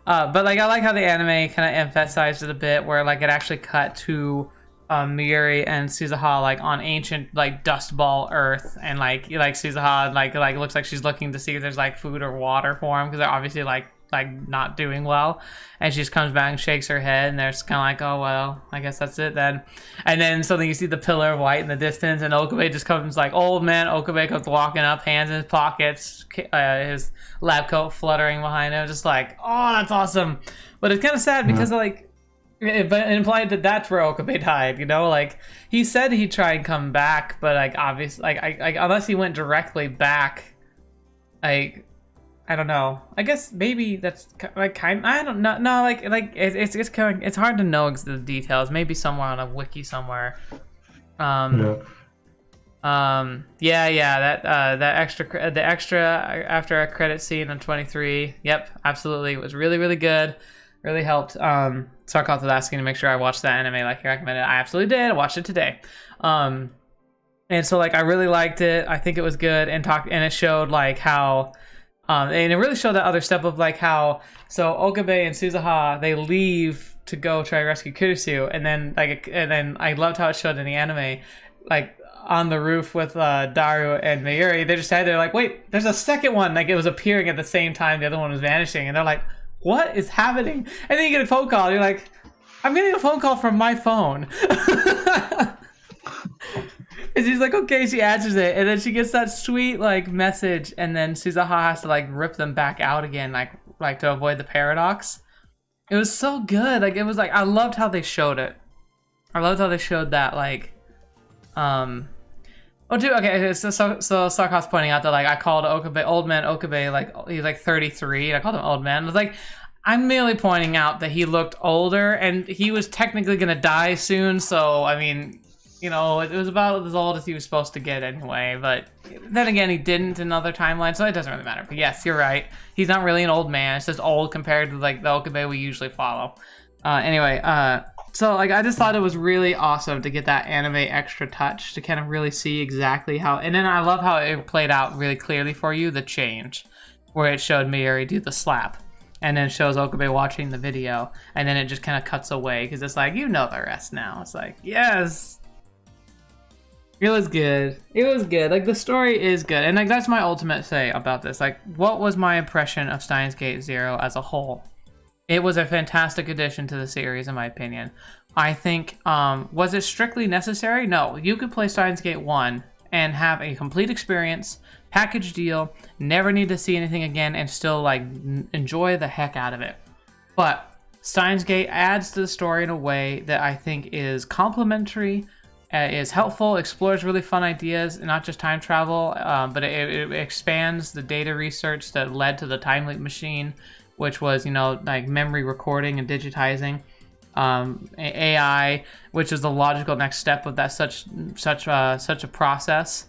But like, I like how the anime kind of emphasized it a bit, where like it actually cut to Mayuri and Suzuha like on ancient like dust ball Earth, and like Suzuha like looks like she's looking to see if there's like food or water for him because they're obviously like not doing well, and she just comes back and shakes her head, and they're just kind of like, oh well, I guess that's it then. And then suddenly you see the pillar of white in the distance, and Okabe just comes, like old man Okabe comes walking up, hands in his pockets, his lab coat fluttering behind him, just like, oh, that's awesome. But it's kind of sad because like it implied that that's where Okabe died, like he said he'd try and come back, but like obviously like unless he went directly back, like I don't know. I guess maybe that's like kind. I don't know. No, like it's kind of, it's hard to know the details. Maybe somewhere on a wiki somewhere. That extra after a credit scene on 23. Yep, absolutely. It was really good. Really helped. So I called to asking to make sure I watched that anime like you recommended. I absolutely did. I watched it today. And so like I really liked it. I think it was good, and it showed like how. And it really showed that other step of like how Okabe and Suzuha, they leave to go try to rescue Kurisu, and then I loved how it showed in the anime, like on the roof with Daru and Mayuri, they just had they're like, wait, there's a second one, like it was appearing at the same time the other one was vanishing, and they're like, what is happening? And then you get a phone call, and you're like, I'm getting a phone call from my phone. And she's like, okay, she answers it, and then she gets that sweet like message, and then Suzuha has to like rip them back out again, like to avoid the paradox. It was so good. Like it was like I loved how they showed it. I loved how they showed that like oh dude, okay, so Sarkos pointing out that like I called Okabe old man Okabe, like he's like 33, and I called him old man. I was like, I'm merely pointing out that he looked older, and he was technically gonna die soon, so I mean, it was about as old as he was supposed to get anyway, but then again, he didn't in other timelines, so it doesn't really matter. But yes, you're right. He's not really an old man. It's just old compared to like the Okabe we usually follow. So like I just thought it was really awesome to get that anime extra touch to kind of really see exactly how, and then I love how it played out really clearly for you, the change, where it showed Mayuri do the slap, and then shows Okabe watching the video, and then it just kind of cuts away, because it's like, the rest now. It's like, yes. It was good. It was good. Like, the story is good. And, like, that's my ultimate say about this. Like, what was my impression of Steins Gate Zero as a whole? It was a fantastic addition to the series, in my opinion. I think, was it strictly necessary? No. You could play Steins Gate 1 and have a complete experience, package deal, never need to see anything again, and still like enjoy the heck out of it. But Steins Gate adds to the story in a way that I think is complementary, is helpful, explores really fun ideas, and not just time travel, but it expands the data research that led to the time leap machine, which was, you know, like memory recording and digitizing. AI, which is the logical next step of that such a process.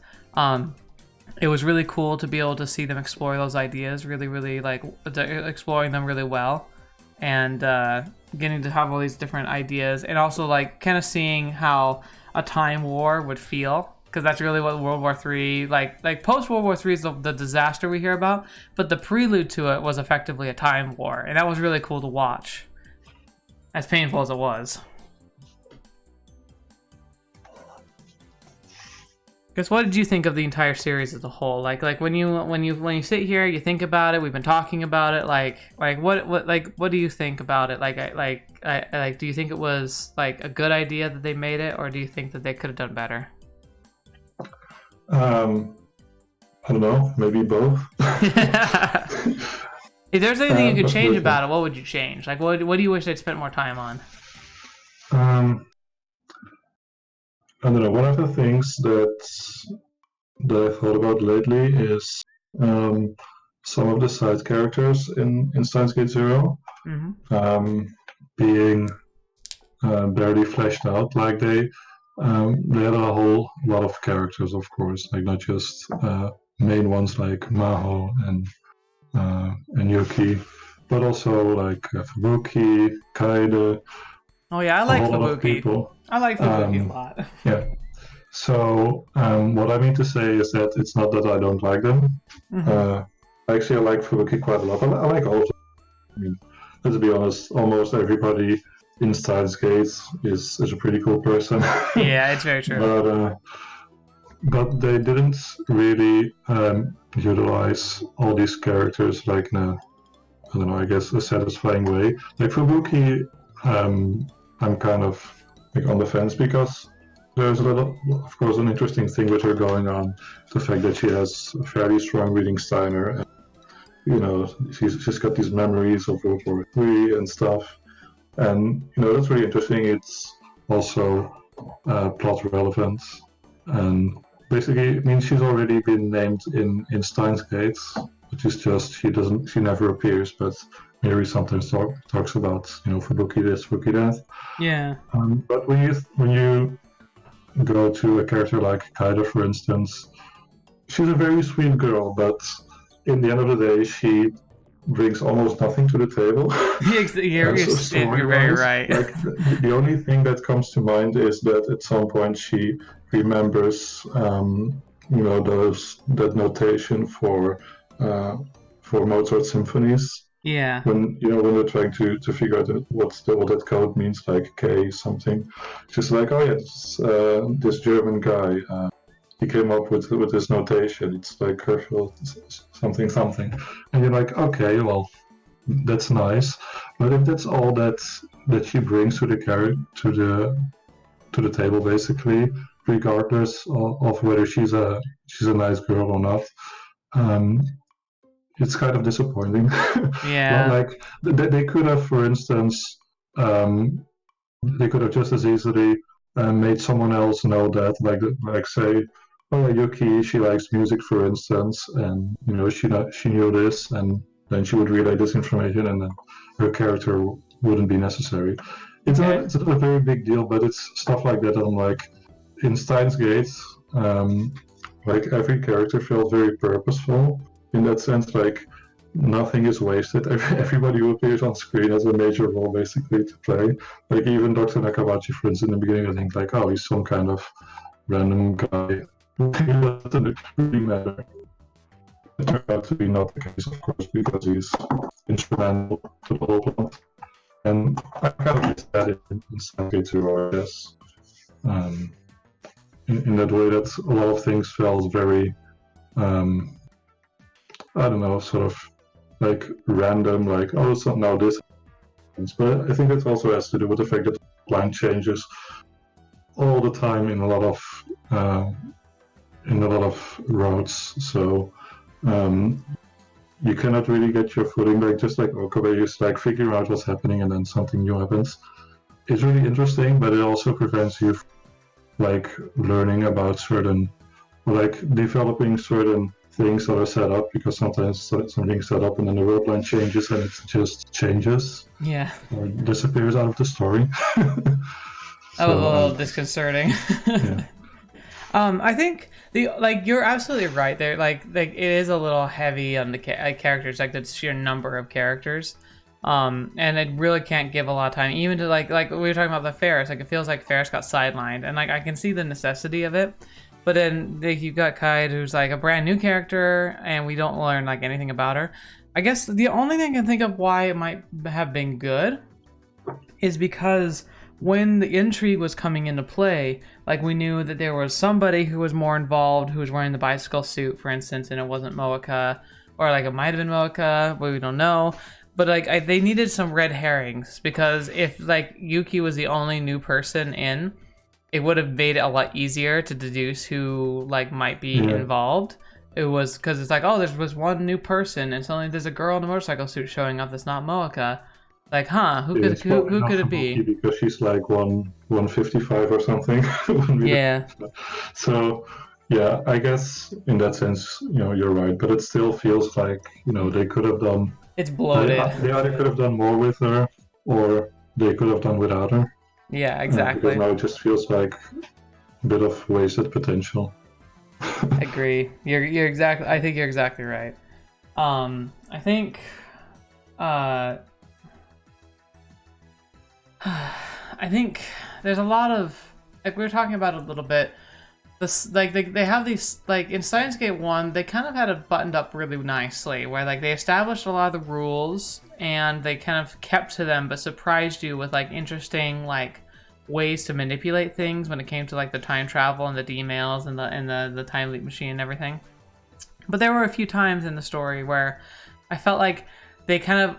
It was really cool to be able to see them explore those ideas, really like exploring them really well, and getting to have all these different ideas, and also like kind of seeing how a time war would feel, because that's really what World War III, like post World War III is the disaster we hear about, but the prelude to it was effectively a time war, and that was really cool to watch, as painful as it was. Because what did you think of the entire series as a whole? Like when you sit here, you think about it. We've been talking about it. Like what do you think about it? Do you think it was like a good idea that they made it, or do you think that they could have done better? I don't know. Maybe both. If there's anything you could change about it, what would you change? Like what do you wish they'd spent more time on? I don't know. One of the things that I thought about lately is some of the side characters in Steins Gate Zero being barely fleshed out. Like they had a whole lot of characters, of course, like not just main ones like Maho and Yuki, but also like Fubuki, Kaede. Oh yeah, I like Fubuki. I like Fubuki a lot. Yeah. So what I mean to say is that it's not that I don't like them. Actually, I like Fubuki quite a lot. I like all of them. I mean, let's be honest, almost everybody in Steins Gate is a pretty cool person. Yeah, it's very true. But they didn't really utilize all these characters like in a, I don't know, I guess a satisfying way. Like Fubuki, I'm kind of like on the fence because there's a little, of course, an interesting thing with her going on. The fact that she has a fairly strong reading Steiner, and, you know, she's got these memories of World War III and stuff, and you know that's really interesting. It's also plot relevant, and basically it means she's already been named in Steins Gate, which is just she never appears, but Mary sometimes talks about, you know, Fubuki this, Fubuki that. Yeah. But when you go to a character like Kaede, for instance, she's a very sweet girl, but in the end of the day, she brings almost nothing to the table. You're very right. Like the only thing that comes to mind is that at some point she remembers, you know, that notation for Mozart symphonies. Yeah. When they're trying to figure out what that code means, like K something, she's like, oh yeah, this German guy, he came up with this notation. It's like Herschel something, and you're like, okay, well, that's nice, but if that's all that she brings to the table, basically, regardless of whether she's a nice girl or not. It's kind of disappointing. Yeah. Like they could have, for instance, they could have just as easily made someone else know that, like say, oh, Yuki, she likes music, for instance, and you know she knew this, and then she would relay this information, and then her character wouldn't be necessary. It's not a very big deal, but it's stuff like that. I'm like, in Steins Gate, like every character felt very purposeful. In that sense, like nothing is wasted. Everybody who appears on screen has a major role basically to play. Like even Dr. Nakabachi, for instance, in the beginning, I think like, oh, he's some kind of random guy. It doesn't really matter. It turned out to be not the case, of course, because he's instrumental to the whole plot. And I kind of miss that in Steins Gate 2, I guess. In that way, that a lot of things felt very I don't know, sort of like random, like, oh, so now this happens. But I think that also has to do with the fact that the line changes all the time in a lot of in a lot of routes, so you cannot really get your footing. Like just like Okabe, you just like figure out what's happening and then something new happens. It's really interesting, but it also prevents you from like learning about certain, or like developing certain things that are set up, because sometimes something's set up and then the world line changes and it just changes. Yeah. Or disappears out of the story. That was a little disconcerting. Yeah. I think you're absolutely right there. Like it is a little heavy on the characters, like the sheer number of characters. And it really can't give a lot of time, even to like we were talking about the Ferris. Like it feels like Ferris got sidelined, and like I can see the necessity of it. But then you've got Kaid, who's like a brand new character, and we don't learn like anything about her. I guess the only thing I can think of why it might have been good is because when the intrigue was coming into play, like we knew that there was somebody who was more involved, who was wearing the bicycle suit, for instance, and it wasn't Moeka, or like it might have been Moeka, but we don't know. But like they needed some red herrings, because if like Yuki was the only new person in, it would have made it a lot easier to deduce who like might be involved. It was because it's like, oh, there was one new person, and suddenly there's a girl in a motorcycle suit showing up that's not Moeka. Like, huh? Who could it be? Because she's like 155 or something. Yeah. So, yeah, I guess in that sense, you're right. But it still feels like they could have done. It's bloated. They either could have done more with her, or they could have done without her. Yeah, exactly. Because now it just feels like a bit of wasted potential. Agree. You're exactly. I think you're exactly right. I think. I think there's a lot of, like we were talking about a little bit, this like they have these, like in Steins Gate 1 they kind of had it buttoned up really nicely, where like they established a lot of the rules and they kind of kept to them, but surprised you with like interesting like ways to manipulate things when it came to like the time travel and the D-mails and the time leap machine and everything. But there were a few times in the story where I felt like they kind of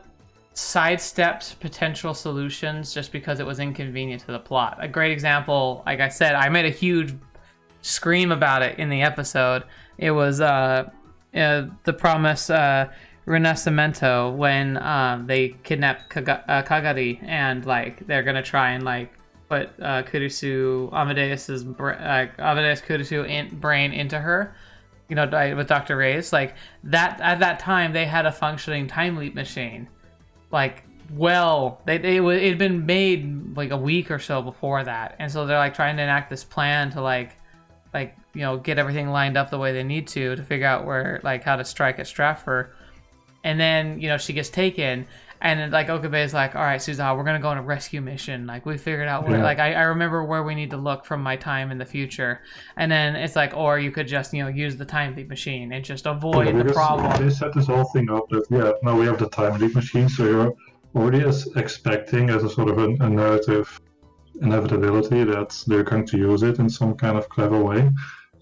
sidestepped potential solutions just because it was inconvenient to the plot. A great example, like I said, I made a huge scream about it in the episode. It was the promise Renacimento, when they kidnap Kagari, and like they're gonna try and like put Kurisu, Amadeus Kurisu brain into her, with Dr. Reyes. Like that, at that time they had a functioning time leap machine. Like, well, it had been made like a week or so before that, and so they're like trying to enact this plan to like get everything lined up the way they need to figure out where, like, how to strike at Stratford. And then she gets taken, and then like Okabe is like, all right, Suzawa, we're gonna go on a rescue mission. Like we figured out where, like I remember where we need to look from my time in the future. And then it's like, or you could just use the time leap machine and just avoid the problem. They set this whole thing up that now we have the time leap machine, so you're already expecting as a sort of a narrative inevitability that they're going to use it in some kind of clever way,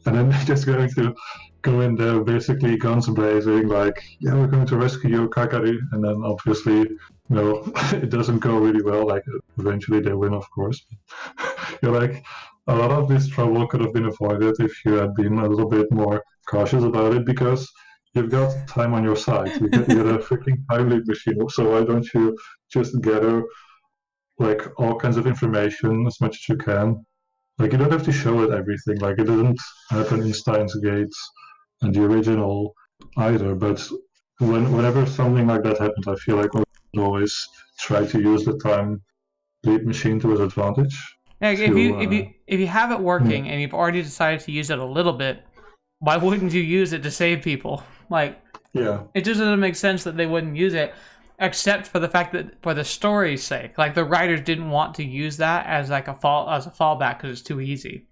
and then they're just going to go in there basically guns blazing, like, yeah, we're going to rescue your Kakari, and then obviously it doesn't go really well. Like eventually they win, of course. You're like, a lot of this trouble could have been avoided if you had been a little bit more cautious about it, because you've got time on your side. You get a freaking time leap machine, so why don't you just gather like all kinds of information as much as you can? Like, you don't have to show it everything. Like, it didn't happen in Steins Gate and the original either, but whenever something like that happens, I feel like we always try to use the time leap machine to its advantage. Yeah, if you have it working and you've already decided to use it a little bit, why wouldn't you use it to save people? Like, yeah, it just doesn't make sense that they wouldn't use it, except for the fact that for the story's sake, like the writers didn't want to use that as like a fallback because it's too easy.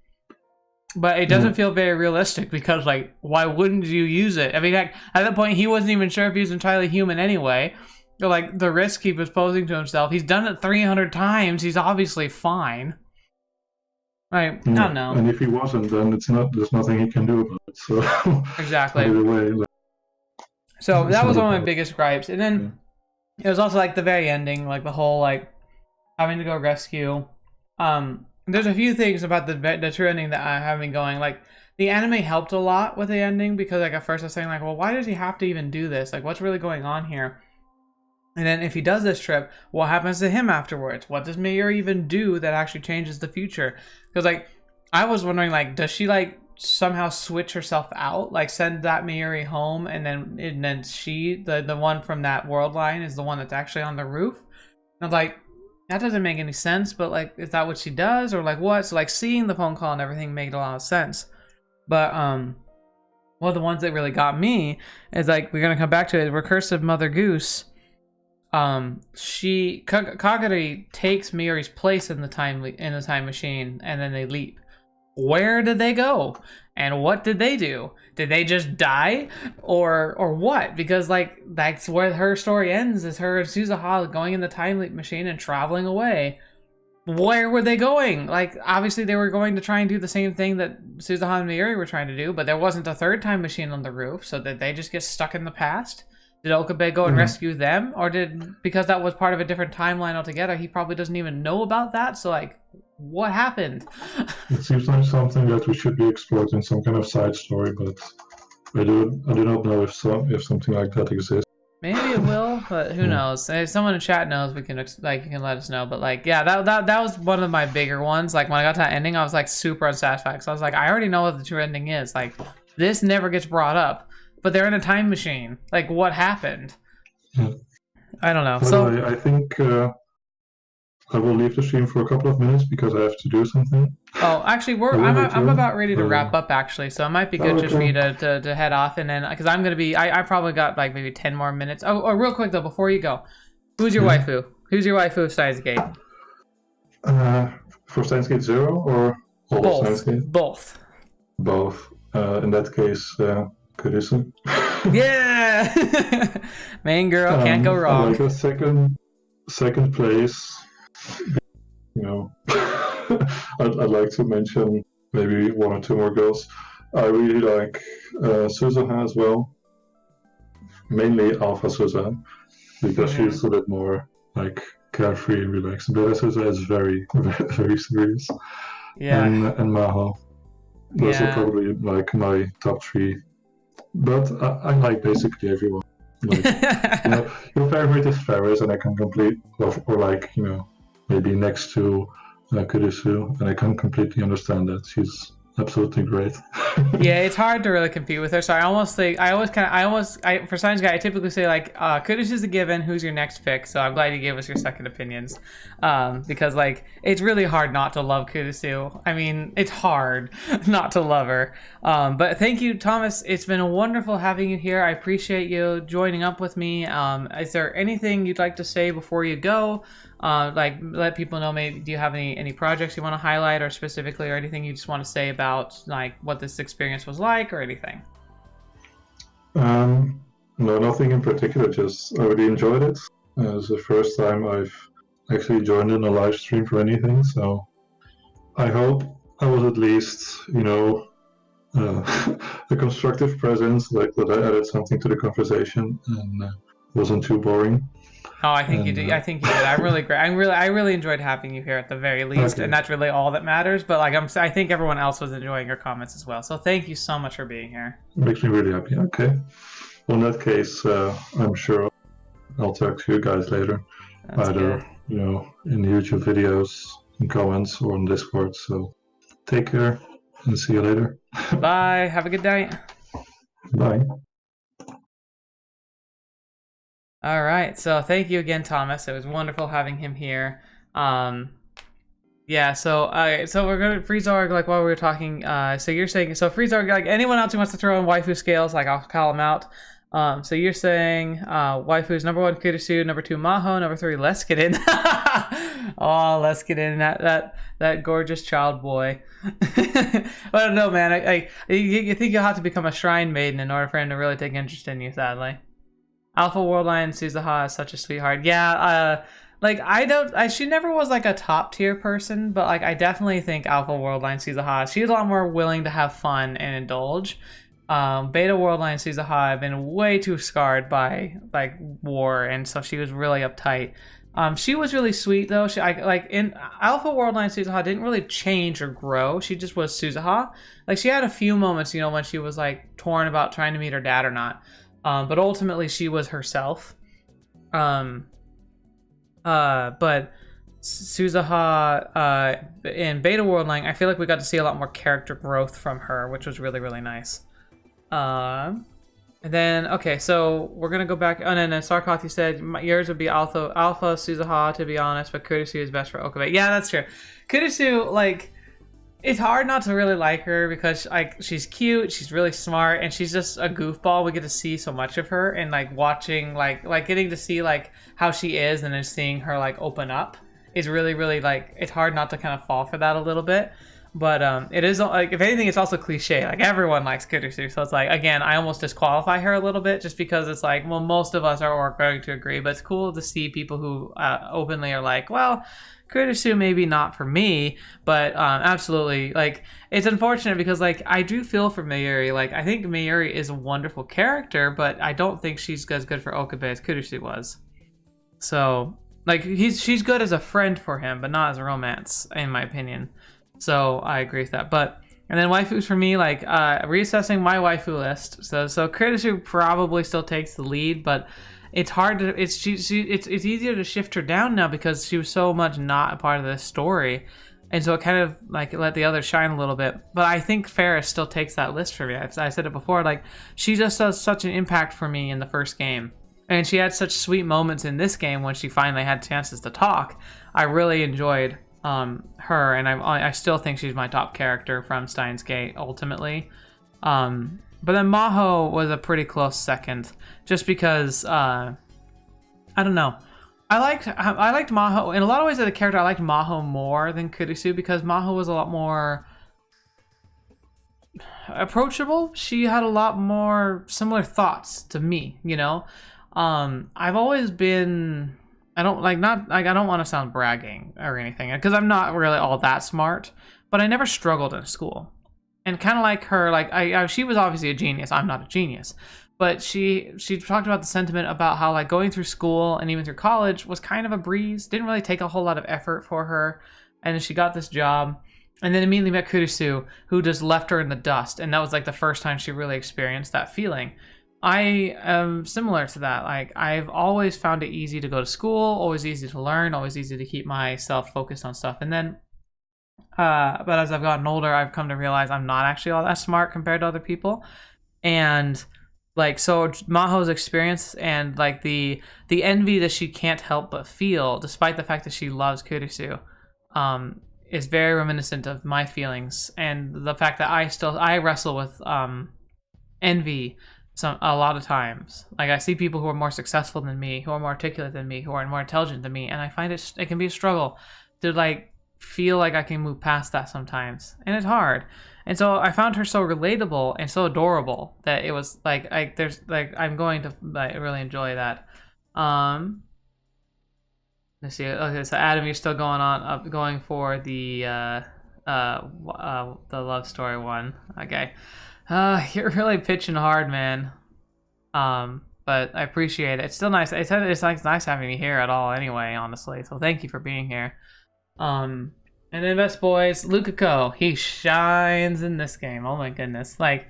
But it doesn't feel very realistic, because like, why wouldn't you use it? I mean, at that point, he wasn't even sure if he was entirely human anyway. So like, the risk he was posing to himself, he's done it 300 times. He's obviously fine. Right? I don't know. And if he wasn't, then there's nothing he can do about it. So exactly. Either way, so that was one of my biggest gripes. And then it was also like the very ending, like the whole like having to go rescue. There's a few things about the true ending that I have been going, like the anime helped a lot with the ending, because like at first I was saying like, well, why does he have to even do this? Like, what's really going on here? And then if he does this trip, what happens to him afterwards? What does Mayuri even do that actually changes the future? Because like I was wondering, like, does she like somehow switch herself out, like send that Mayuri home, and then she, the one from that world line, is the one that's actually on the roof? And I'm like, that doesn't make any sense, but like, is that what she does, or like what? So like seeing the phone call and everything made a lot of sense. But one of the ones that really got me is, like, we're gonna come back to it, recursive Mother Goose. Kagari takes Mayuri's place in the time machine, and then they leap. Where did they go? And what did they do? Did they just die? Or what? Because like that's where her story ends, is her and Suzuha going in the time leap machine and traveling away. Where were they going? Like, obviously they were going to try and do the same thing that Suzuha and Mayuri were trying to do, but there wasn't a third time machine on the roof, so did they just get stuck in the past? Did Okabe go and rescue them? Or because that was part of a different timeline altogether, he probably doesn't even know about that? So like, what happened? It seems like something that we should be explored in some kind of side story, but I do not know if something like that exists. Maybe it will, but who knows? If someone in chat knows, we can you can let us know. But like, yeah, that was one of my bigger ones. Like when I got to that ending, I was like super unsatisfied. So I was like, I already know what the true ending is. Like, this never gets brought up. But they're in a time machine. Like, what happened? Yeah. I don't know. By the way, I think I will leave the stream for a couple of minutes because I have to do something. Oh, actually, I'm about ready to wrap up, actually. So it might be good just for you to head off, and then because I'm gonna be, I probably got like maybe 10 more minutes. Oh, real quick though, before you go, who's your waifu? Who's your waifu of Steins Gate? For Steins Gate 0 or all of Steins Gate? Both. Both. In that case, Kurisu. Yeah, main girl, can't go wrong. Like a second place. You know, I'd like to mention maybe one or two more girls. I really like Suzuha as well. Mainly Alpha Suzuha, because she's a bit more like carefree and relaxed. Beta Suzuha is very, very serious. Yeah. And Maho. Those are probably like my top 3. But I like basically everyone. Like, you know, your favorite is Ferris, and I can complete, or like, you know, maybe next to Kurisu, and I can completely understand that. She's absolutely great. Yeah, it's hard to really compete with her. So I almost think for Steins Gate I typically say like Kurisu's a given. Who's your next pick? So I'm glad you gave us your second opinions, because like it's really hard not to love Kurisu. I mean, it's hard not to love her. But thank you, Thomas. It's been wonderful having you here. I appreciate you joining up with me. Is there anything you'd like to say before you go? Like let people know, maybe do you have any projects you want to highlight, or specifically, or anything you just want to say about like what this experience was like, or anything? No, nothing in particular, just I really enjoyed it. It's the first time I've actually joined in a live stream for anything, so I hope I was at least, you know, a constructive presence, like that I added something to the conversation and wasn't too boring. Oh, I think you did. I think you did. I'm really great. I really enjoyed having you here at the very least, and that's really all that matters. But like, I think everyone else was enjoying your comments as well. So thank you so much for being here. It makes me really happy. Okay. Well, in that case, I'm sure I'll talk to you guys later, That's either good. you know, in YouTube videos, in comments, or on Discord. So take care and see you later. Bye. Have a good night. Bye. All right, so thank you again, Thomas. It was wonderful having him here. Yeah, so we're going to Freezorg, like while we were talking, so you're saying, so Freezorg, like anyone else who wants to throw in waifu scales, like I'll call them out. So you're saying waifus, number 1, Kurisu, number 2, Maho, number 3, let's get in. Oh, let's get in, that gorgeous child boy. I don't know, man. You think you'll have to become a shrine maiden in order for him to really take interest in you, sadly. Alpha Worldline Suzuha is such a sweetheart. Yeah, like she never was like a top tier person, but like I definitely think Alpha Worldline Suzuha, she's a lot more willing to have fun and indulge. Beta Worldline Suzuha have been way too scarred by like war, and so she was really uptight. She was really sweet though. Like in Alpha World 9, Suzuha didn't really change or grow. She just was Suzuha. Like she had a few moments, when she was like torn about trying to meet her dad or not. But ultimately she was herself. But Suzuha in Beta Worldling, I feel like we got to see a lot more character growth from her, which was really, really nice. And then, okay, so we're going to go back. And then Sarkoth, you said yours would be Alpha Suzuha, to be honest, but Kurisu is best for Okabe. Yeah, that's true. Kurisu, like, it's hard not to really like her because she's cute, she's really smart, and she's just a goofball. We get to see so much of her, and like watching, like getting to see like how she is, and then seeing her like open up is really, really like, it's hard not to kind of fall for that a little bit. But it is, like, if anything, it's also cliche. Like, everyone likes Kurisu, so it's like, again, I almost disqualify her a little bit just because it's like, well, most of us are going to agree, but it's cool to see people who openly are like, well, Kurisu maybe not for me, but absolutely, like, it's unfortunate because, like, I do feel for Mayuri. Like, I think Mayuri is a wonderful character, but I don't think she's as good for Okabe as Kurisu was. So, like, she's good as a friend for him, but not as a romance, in my opinion. So I agree with that. And then waifus for me, like reassessing my waifu list. So Kurisu probably still takes the lead, but it's hard to it's easier to shift her down now because she was so much not a part of this story, and so it kind of like let the others shine a little bit. But I think Ferris still takes that list for me. I said it before, like she just does such an impact for me in the first game, and she had such sweet moments in this game when she finally had chances to talk. I really enjoyed her, and I still think she's my top character from Steins Gate ultimately. But then Maho was a pretty close second, just because I don't know. I liked Maho in a lot of ways. As a character, I liked Maho more than Kurisu because Maho was a lot more approachable. She had a lot more similar thoughts to me. I've always been. I don't want to sound bragging or anything because I'm not really all that smart, but I never struggled in school. And kind of like her, like she was obviously a genius. I'm not a genius, but she talked about the sentiment about how like going through school and even through college was kind of a breeze. Didn't really take a whole lot of effort for her, and then she got this job, and then immediately met Kurisu, who just left her in the dust, and that was like the first time she really experienced that feeling. I am similar to that. Like I've always found it easy to go to school, always easy to learn, always easy to keep myself focused on stuff. And then, but as I've gotten older, I've come to realize I'm not actually all that smart compared to other people. And like, so Maho's experience and like the envy that she can't help but feel, despite the fact that she loves Kurisu, is very reminiscent of my feelings and the fact that I wrestle with envy. A lot of times, like I see people who are more successful than me, who are more articulate than me, who are more intelligent than me, and I find it can be a struggle to like feel like I can move past that sometimes, and it's hard. And so I found her so relatable and so adorable that it was like I'm going to really enjoy that. Let's see. Okay, so Adam, you're still going for the love story one. Okay. You're really pitching hard, man. But I appreciate it. It's still nice. It's nice having you here at all anyway, honestly. So thank you for being here. And then best boys, Lukako. He shines in this game. Oh my goodness. Like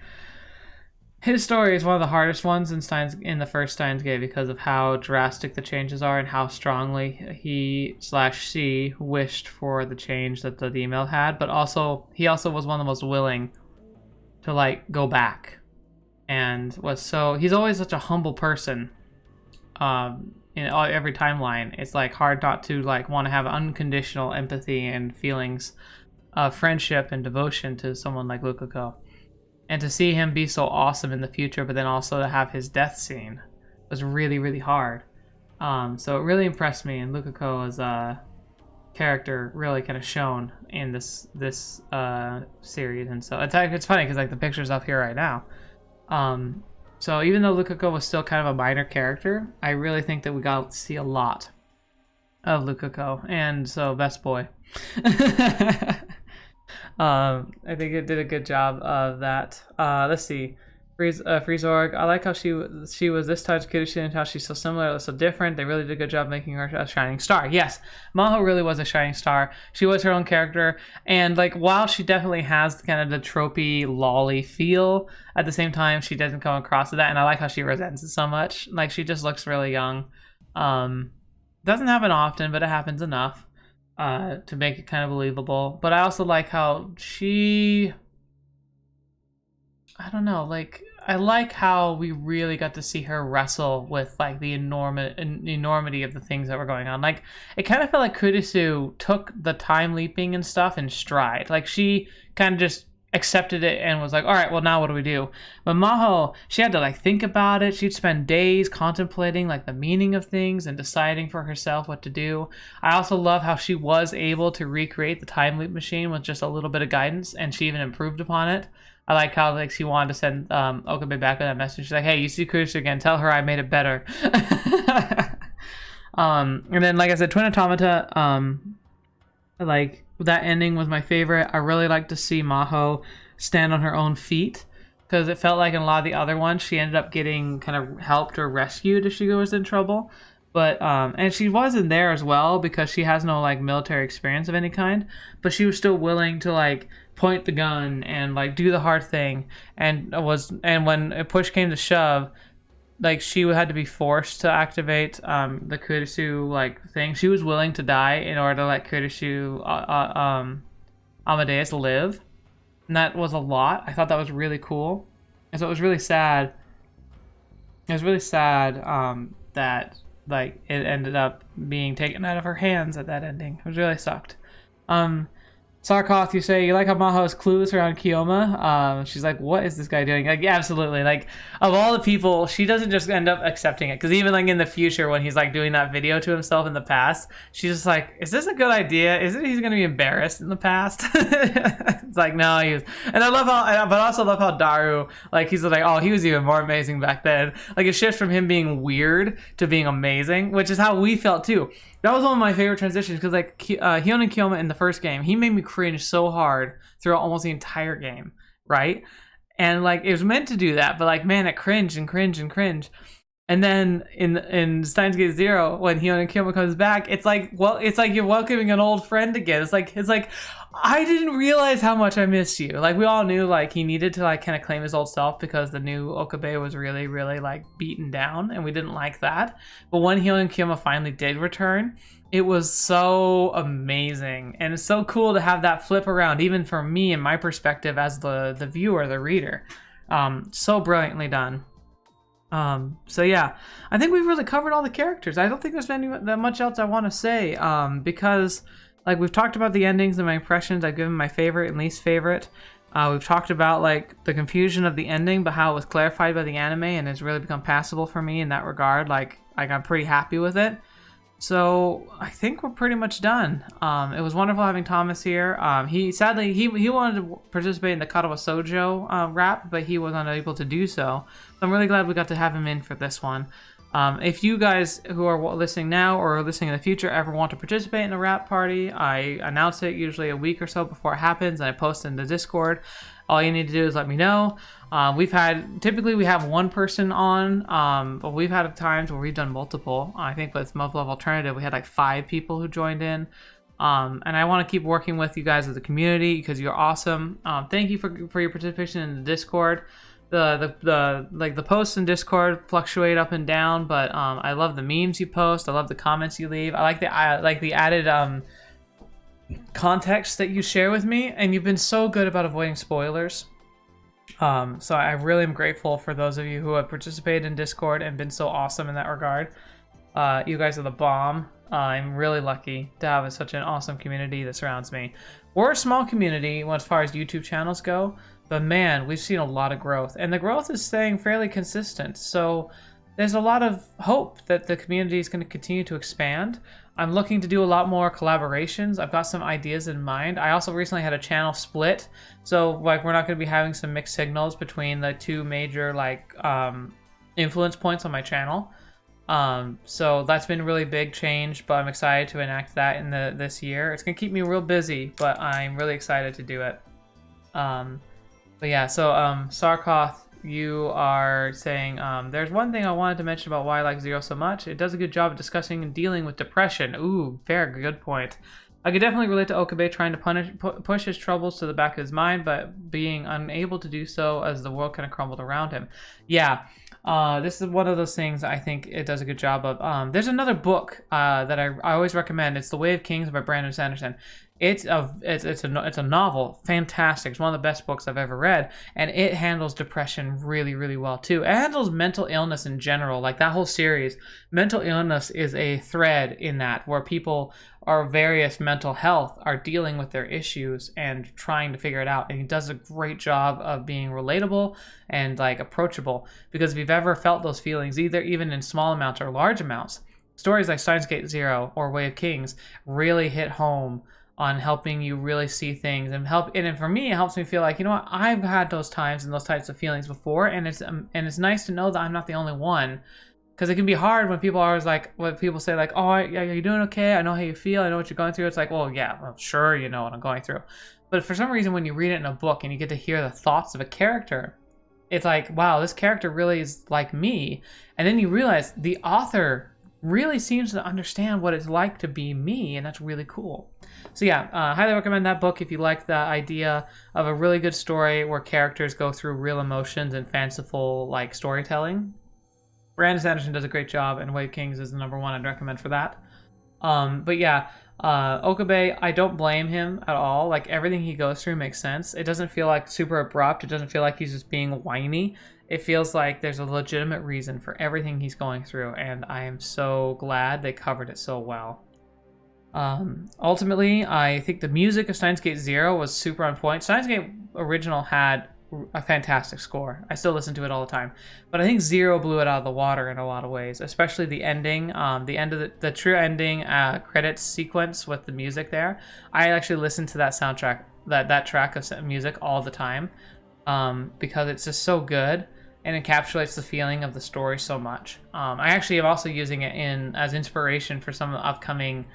his story is one of the hardest ones in the first Steins Gate because of how drastic the changes are and how strongly he/she wished for the change that the email had, but he also was one of the most willing to like go back, and he's always such a humble person. In every timeline, it's like hard not to like want to have unconditional empathy and feelings of friendship and devotion to someone like Lukako, and to see him be so awesome in the future, but then also to have his death scene was really, really hard. So it really impressed me, and Lukako's character really kind of shown in this series. And so it's funny because like the picture's up here right now. So even though Lukako was still kind of a minor character, I really think that we got to see a lot of Lukako, and so best boy. I think it did a good job of that. Let's see. Freezorg. I like how she was this time to Kurisu and how she's so similar, so different. They really did a good job making her a shining star. Yes, Maho really was a shining star. She was her own character, and like while she definitely has kind of the tropey lolly feel, at the same time she doesn't come across to that. And I like how she resents it so much. Like she just looks really young. Doesn't happen often, but it happens enough to make it kind of believable. But I also like how she, I don't know, like I like how we really got to see her wrestle with like the enormity of the things that were going on. Like it kind of felt like Kurisu took the time leaping and stuff in stride. Like she kind of just accepted it and was like, all right, well now what do we do? But Maho, she had to like think about it. She'd spend days contemplating like the meaning of things and deciding for herself what to do. I also love how she was able to recreate the time loop machine with just a little bit of guidance, and she even improved upon it. I like how like she wanted to send Okabe back with that message. She's like, hey, you see Kurisu again, tell her I made it better. And then like I said, Twin Automata, like that ending was my favorite. I really like to see Maho stand on her own feet, because it felt like in a lot of the other ones she ended up getting kind of helped or rescued if she was in trouble. But and she was in there as well because she has no like military experience of any kind, but she was still willing to like point the gun and like do the hard thing, and when a push came to shove, like she had to be forced to activate the Kurisu like thing. She was willing to die in order to let Kurisu Amadeus live, and that was a lot. I thought that was really cool, and so it was really sad. It was really sad that like it ended up being taken out of her hands at that ending. It was really sucked. Sarkoth, you say you like how Maho is clueless around Kiyoma. She's like, what is this guy doing? Like, yeah, absolutely. Like, of all the people, she doesn't just end up accepting it. Because even like in the future, when he's like doing that video to himself in the past, she's just like, is this a good idea? Isn't he's gonna be embarrassed in the past? It's like, no, he was. And I love how, but I also love how Daru, like, he's like, oh, he was even more amazing back then. Like, it shifts from him being weird to being amazing, which is how we felt too. That was one of my favorite transitions, because like Hyonin Kiyoma in the first game, he made me cringe so hard throughout almost the entire game, right? And like it was meant to do that, but like man, it cringed and cringed and cringed. And then in Steins Gate Zero, when Hyonin Kiyoma comes back, it's like, well, it's like you're welcoming an old friend again. It's like I didn't realize how much I missed you. Like we all knew like he needed to like kind of claim his old self because the new Okabe was really, really like beaten down, and we didn't like that. But when Hyonin Kiyoma finally did return, it was so amazing, and it's so cool to have that flip around, even for me and my perspective as the viewer, the reader. So brilliantly done. So yeah, I think we've really covered all the characters. I don't think there's that much else I want to say, because like we've talked about the endings and my impressions. I've given my favorite and least favorite. We've talked about like the confusion of the ending, but how it was clarified by the anime and it's really become passable for me in that regard. Like I'm pretty happy with it. So I think we're pretty much done. It was wonderful having Thomas here. He sadly he wanted to participate in the Katawa Sojo rap, but he was unable to do so. So I'm really glad we got to have him in for this one. If you guys who are listening now or listening in the future ever want to participate in a rap party, I announce it usually a week or so before it happens, and I post in the Discord. All you need to do is let me know. Typically we have one person on, but we've had times where we've done multiple. I think with Love Alternative, we had like 5 people who joined in. And I want to keep working with you guys as a community because you're awesome. Thank you for your participation in the Discord. The posts in Discord fluctuate up and down, but I love the memes you post. I love the comments you leave. I like the added context that you share with me, and you've been so good about avoiding spoilers. So I really am grateful for those of you who have participated in Discord and been so awesome in that regard. You guys are the bomb. I'm really lucky to have such an awesome community that surrounds me. We're a small community as far as YouTube channels go, but man, we've seen a lot of growth, and the growth is staying fairly consistent. So there's a lot of hope that the community is going to continue to expand. I'm looking to do a lot more collaborations. I've got some ideas in mind. I also recently had a channel split, so like we're not going to be having some mixed signals between the 2 major like influence points on my channel. So that's been a really big change, but I'm excited to enact that in this year. It's going to keep me real busy, but I'm really excited to do it. But yeah, so Sarkoth, you are saying, there's one thing I wanted to mention about why I like Zero so much. It does a good job of discussing and dealing with depression. Ooh, very good point. I could definitely relate to Okabe trying to push his troubles to the back of his mind, but being unable to do so as the world kind of crumbled around him. Yeah, this is one of those things I think it does a good job of. There's another book that I always recommend. It's The Way of Kings by Brandon Sanderson. It's a novel, fantastic. It's one of the best books I've ever read, and it handles depression really, really well too. It handles mental illness in general, like that whole series. Mental illness is a thread in that, where people are various mental health are dealing with their issues and trying to figure it out. And he does a great job of being relatable and like approachable, because if you've ever felt those feelings, even in small amounts or large amounts, stories like Steins Gate Zero or Way of Kings really hit home on helping you really see things and for me it helps me feel like, you know what, I've had those times and those types of feelings before, and it's nice to know that I'm not the only one, because it can be hard when people are always like, when people say like, oh yeah, you're doing okay, I know how you feel, I know what you're going through. It's like, well, yeah, well, sure, you know what I'm going through, but for some reason when you read it in a book and you get to hear the thoughts of a character, it's like, wow, this character really is like me, and then you realize the author really seems to understand what it's like to be me, and that's really cool. So yeah, highly recommend that book if you like the idea of a really good story where characters go through real emotions and fanciful like storytelling. Brandon Sanderson does a great job, and Way of Kings is the number one I'd recommend for that. But yeah, Okabe, I don't blame him at all. Like, everything he goes through makes sense. It doesn't feel like super abrupt. It doesn't feel like he's just being whiny. It feels like there's a legitimate reason for everything he's going through, and I am so glad they covered it so well. Ultimately, I think the music of Steins Gate Zero was super on point. Steins Gate Original had a fantastic score. I still listen to it all the time. But I think Zero blew it out of the water in a lot of ways, especially the ending, the end of the true ending credits sequence with the music there. I actually listen to that soundtrack, that track of music all the time, because it's just so good and encapsulates the feeling of the story so much. I actually am also using it as inspiration for some upcoming,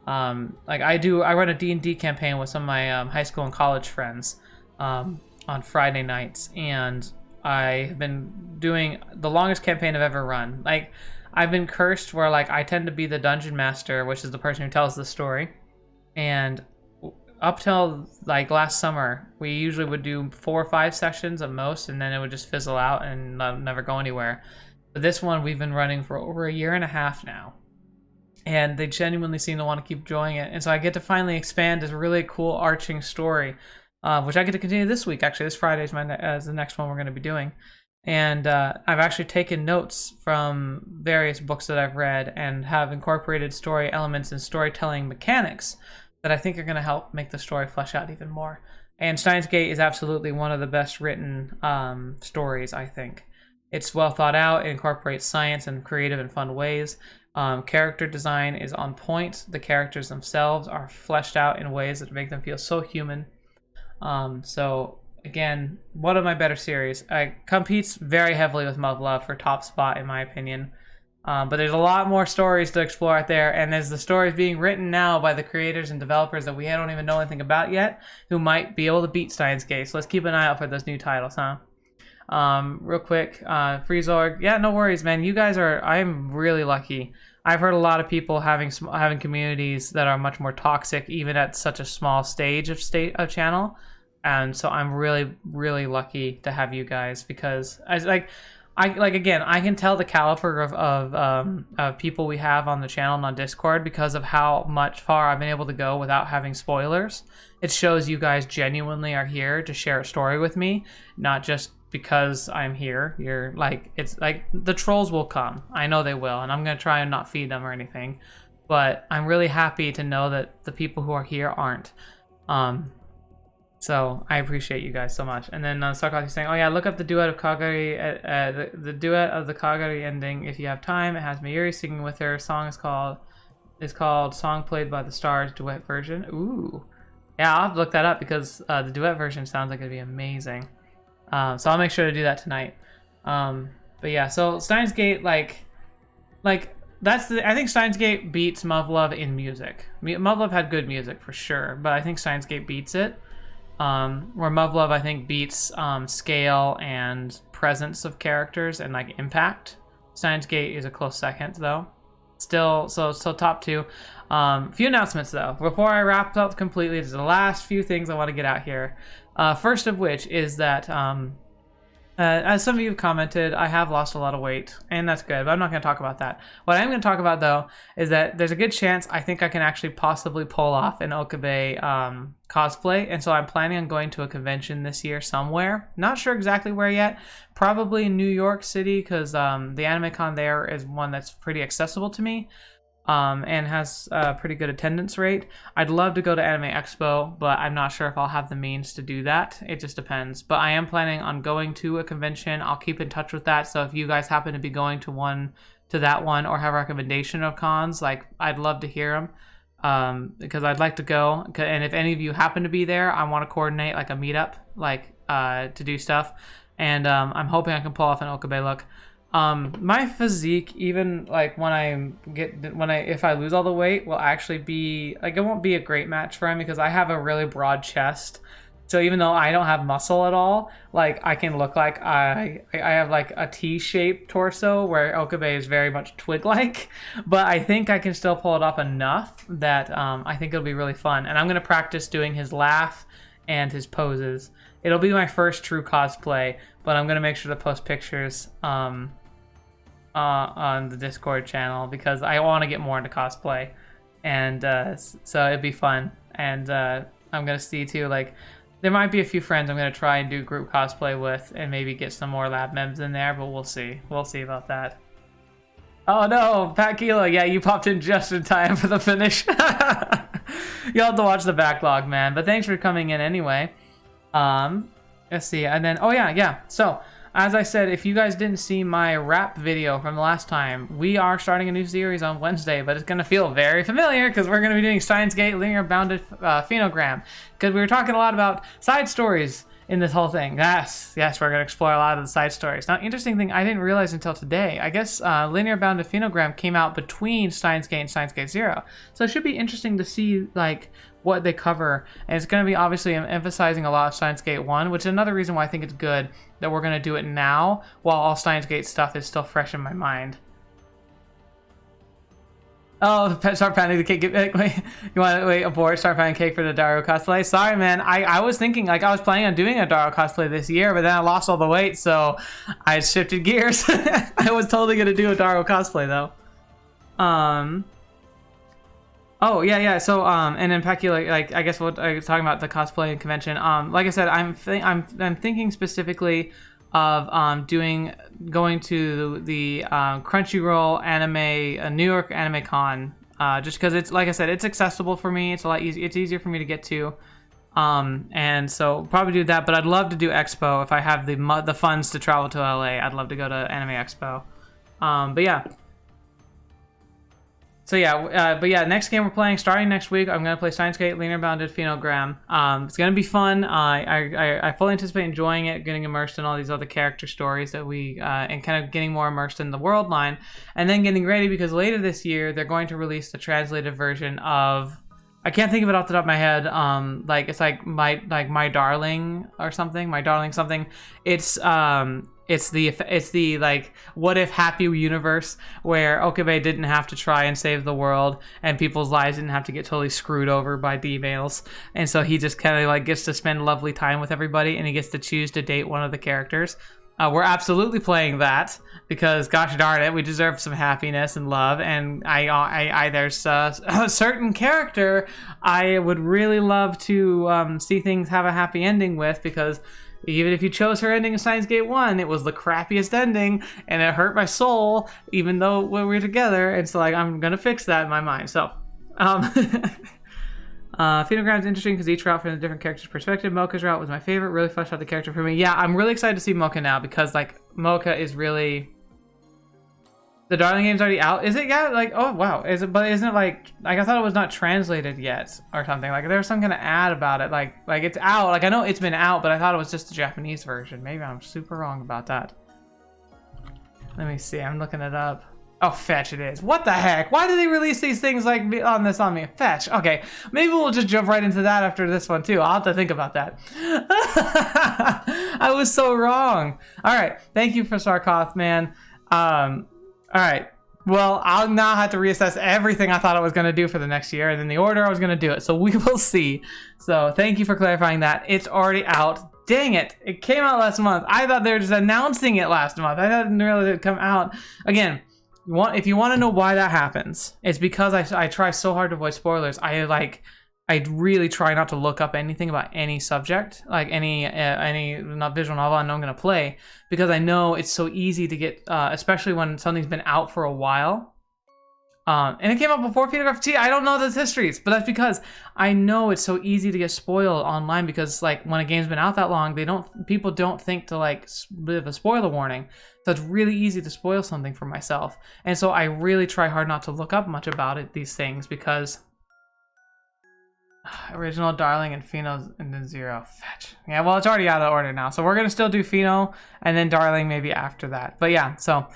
like I run a D&D campaign with some of my high school and college friends on Friday nights, and I have been doing the longest campaign I've ever run. Like, I've been cursed where like I tend to be the dungeon master, which is the person who tells the story, and up till like last summer, we usually would do 4 or 5 sessions at most, and then it would just fizzle out and never go anywhere. But this one we've been running for over a year and a half now, and they genuinely seem to want to keep enjoying it. And so I get to finally expand this really cool arching story, which I get to continue this week. Actually, this Friday is the next one we're going to be doing. And I've actually taken notes from various books that I've read and have incorporated story elements and storytelling mechanics that I think are going to help make the story flesh out even more. And Steins Gate is absolutely one of the best written stories, I think. It's well thought out, it incorporates science in creative and fun ways. Character design is on point. The characters themselves are fleshed out in ways that make them feel so human. So again, one of my better series. It competes very heavily with Love Love for top spot in my opinion. But there's a lot more stories to explore out there, and there's the stories being written now by the creators and developers that we don't even know anything about yet, who might be able to beat Steins Gate. So let's keep an eye out for those new titles, huh? Real quick, Freezorg, yeah, no worries, man. You guys I'm really lucky. I've heard a lot of people having communities that are much more toxic, even at such a small stage of channel, and so I'm really, really lucky to have you guys, because again, I can tell the caliber of people we have on the channel and on Discord because of how much far I've been able to go without having spoilers. It shows you guys genuinely are here to share a story with me, not just because I'm here. You're like, it's like the trolls will come. I know they will, and I'm gonna try and not feed them or anything. But I'm really happy to know that the people who are here aren't. So I appreciate you guys so much. And then Sarkozy saying, "Oh yeah, look up the duet of Kagari, the duet of the Kagari ending if you have time. It has Mayuri singing with her. Song is called Song Played by the Stars duet version." Ooh, yeah, I'll have to look that up because the duet version sounds like it'd be amazing. So I'll make sure to do that tonight. But yeah, so Steins Gate, like I think Steins Gate beats Muv Love in music. Muv Love had good music for sure, but I think Steins Gate beats it. Where Muv-Luv, I think, beats scale and presence of characters and like impact. Steins Gate is a close second though. Still, so top two. Few announcements though. Before I wrap up completely, there's the last few things I want to get out here. First of which is that, as some of you have commented, I have lost a lot of weight, and that's good, but I'm not going to talk about that. What I am going to talk about, though, is that there's a good chance I think I can actually possibly pull off an Okabe cosplay, and so I'm planning on going to a convention this year somewhere. Not sure exactly where yet. Probably New York City, because the anime con there is one that's pretty accessible to me. And has a pretty good attendance rate. I'd love to go to Anime Expo, but I'm not sure if I'll have the means to do that. It just depends. But I am planning on going to a convention. I'll keep in touch with that. So if you guys happen to be going to that one, or have a recommendation of cons, like I'd love to hear them, because I'd like to go. And if any of you happen to be there, I want to coordinate like a meetup, like to do stuff. And I'm hoping I can pull off an Okabe look. My physique, even like if I lose all the weight, will actually be like, it won't be a great match for him because I have a really broad chest. So even though I don't have muscle at all, like I can look like I have like a T-shaped torso where Okabe is very much twig-like, but I think I can still pull it off enough that I think it'll be really fun. And I'm gonna practice doing his laugh and his poses. It'll be my first true cosplay, but I'm gonna make sure to post pictures on the Discord channel because I want to get more into cosplay, and so it'd be fun. And I'm gonna see too, like there might be a few friends I'm gonna try and do group cosplay with, and maybe get some more lab membs in there, but we'll see about that. Oh no, Pat Kilo, yeah, you popped in just in time for the finish. You'll have to watch the backlog, man, but thanks for coming in anyway. Let's see, and then so as I said, if you guys didn't see my rap video from the last time, we are starting a new series on Wednesday, but it's going to feel very familiar because we're going to be doing Steins Gate Linear Bounded Phenogram, because we were talking a lot about side stories in this whole thing. Yes, we're going to explore a lot of the side stories. Now, interesting thing I didn't realize until today, I guess Linear Bounded Phenogram came out between Steins Gate and Steins Gate 0, so it should be interesting to see like what they cover, and it's going to be obviously emphasizing a lot of Steins Gate 1, which is another reason why I think it's good that we're going to do it now while all Steins Gate stuff is still fresh in my mind. Oh, start pounding the cake. Wait, you want to wait abort? Start pounding cake for the Dario cosplay. Sorry, man. I was thinking like I was planning on doing a Dario cosplay this year, but then I lost all the weight, so I shifted gears. I was totally gonna do a Dario cosplay though. Oh yeah. So and then Pecky, like I guess what I was talking about the cosplay convention. Like I said, I'm thinking specifically of going to the Crunchyroll anime New York Anime Con, just because it's, like I said, it's accessible for me. It's a lot easier. It's easier for me to get to, and so probably do that. But I'd love to do Expo if I have the funds to travel to LA. I'd love to go to Anime Expo. But yeah. So yeah, but yeah, next game we're playing starting next week. I'm gonna play Steins Gate Linear Bounded Phenogram. It's gonna be fun. I fully anticipate enjoying it, getting immersed in all these other character stories that we and kind of getting more immersed in the world line, and then getting ready because later this year they're going to release the translated version of, I can't think of it off the top of my head. Like it's like my darling or something. My darling something. It's the like what if happy universe where Okabe didn't have to try and save the world and people's lives didn't have to get totally screwed over by D-mails, and so he just kind of like gets to spend lovely time with everybody and he gets to choose to date one of the characters. We're absolutely playing that because gosh darn it, we deserve some happiness and love, and I there's a certain character I would really love to see things have a happy ending with, because even if you chose her ending in Steins Gate 1, it was the crappiest ending, and it hurt my soul, even though we were together, and so like, I'm gonna fix that in my mind, so. Phenogram's interesting because each route from a different character's perspective. Mocha's route was my favorite, really fleshed out the character for me. Yeah, I'm really excited to see Mocha now, because like, Mocha is really... The Darling game's already out? Is it? Yeah, like, oh wow, is it? But isn't it like I thought it was not translated yet or something. Like there was some kind of ad about it. Like it's out. Like I know it's been out, but I thought it was just the Japanese version. Maybe I'm super wrong about that. Let me see. I'm looking it up. Oh, Fetch it is. What the heck? Why do they release these things like on me? Fetch. Okay, maybe we'll just jump right into that after this one too. I'll have to think about that. I was so wrong. All right, thank you for Sarkoth, man. All right. Well, I'll now have to reassess everything I thought I was going to do for the next year and then the order I was going to do it. So we will see. So thank you for clarifying that. It's already out. Dang it. It came out last month. I thought they were just announcing it last month. I didn't realize it would come out. Again, if you want to know why that happens, it's because I try so hard to avoid spoilers. I really try not to look up anything about any subject, like any not visual novel I know I'm going to play, because I know it's so easy to get, especially when something's been out for a while. And it came out before Photograph T. I don't know those histories, but that's because I know it's so easy to get spoiled online because like when a game's been out that long, people don't think to like leave a spoiler warning. So it's really easy to spoil something for myself. And so I really try hard not to look up much about these things because original, Darling, and Pheno, and then Zero. Fetch. Yeah, well, it's already out of order now. So we're going to still do Pheno and then Darling maybe after that. But yeah, so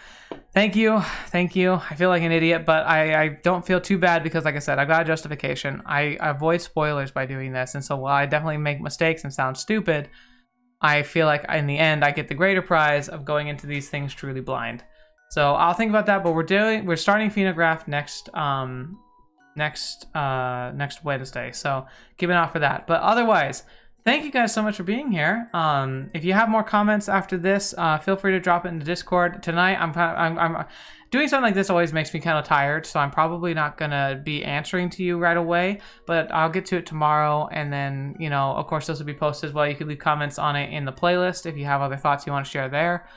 thank you. Thank you. I feel like an idiot, but I don't feel too bad because, like I said, I've got a justification. I avoid spoilers by doing this. And so while I definitely make mistakes and sound stupid, I feel like in the end, I get the greater prize of going into these things truly blind. So I'll think about that, but we're starting Phenograph next Wednesday, so keep an eye out for that. But otherwise, thank you guys so much for being here. If you have more comments after this, feel free to drop it in the Discord. Tonight, I'm doing something like this always makes me kind of tired, so I'm probably not gonna be answering to you right away, but I'll get to it tomorrow, and then, you know, of course, this will be posted as well. You can leave comments on it in the playlist if you have other thoughts you want to share there.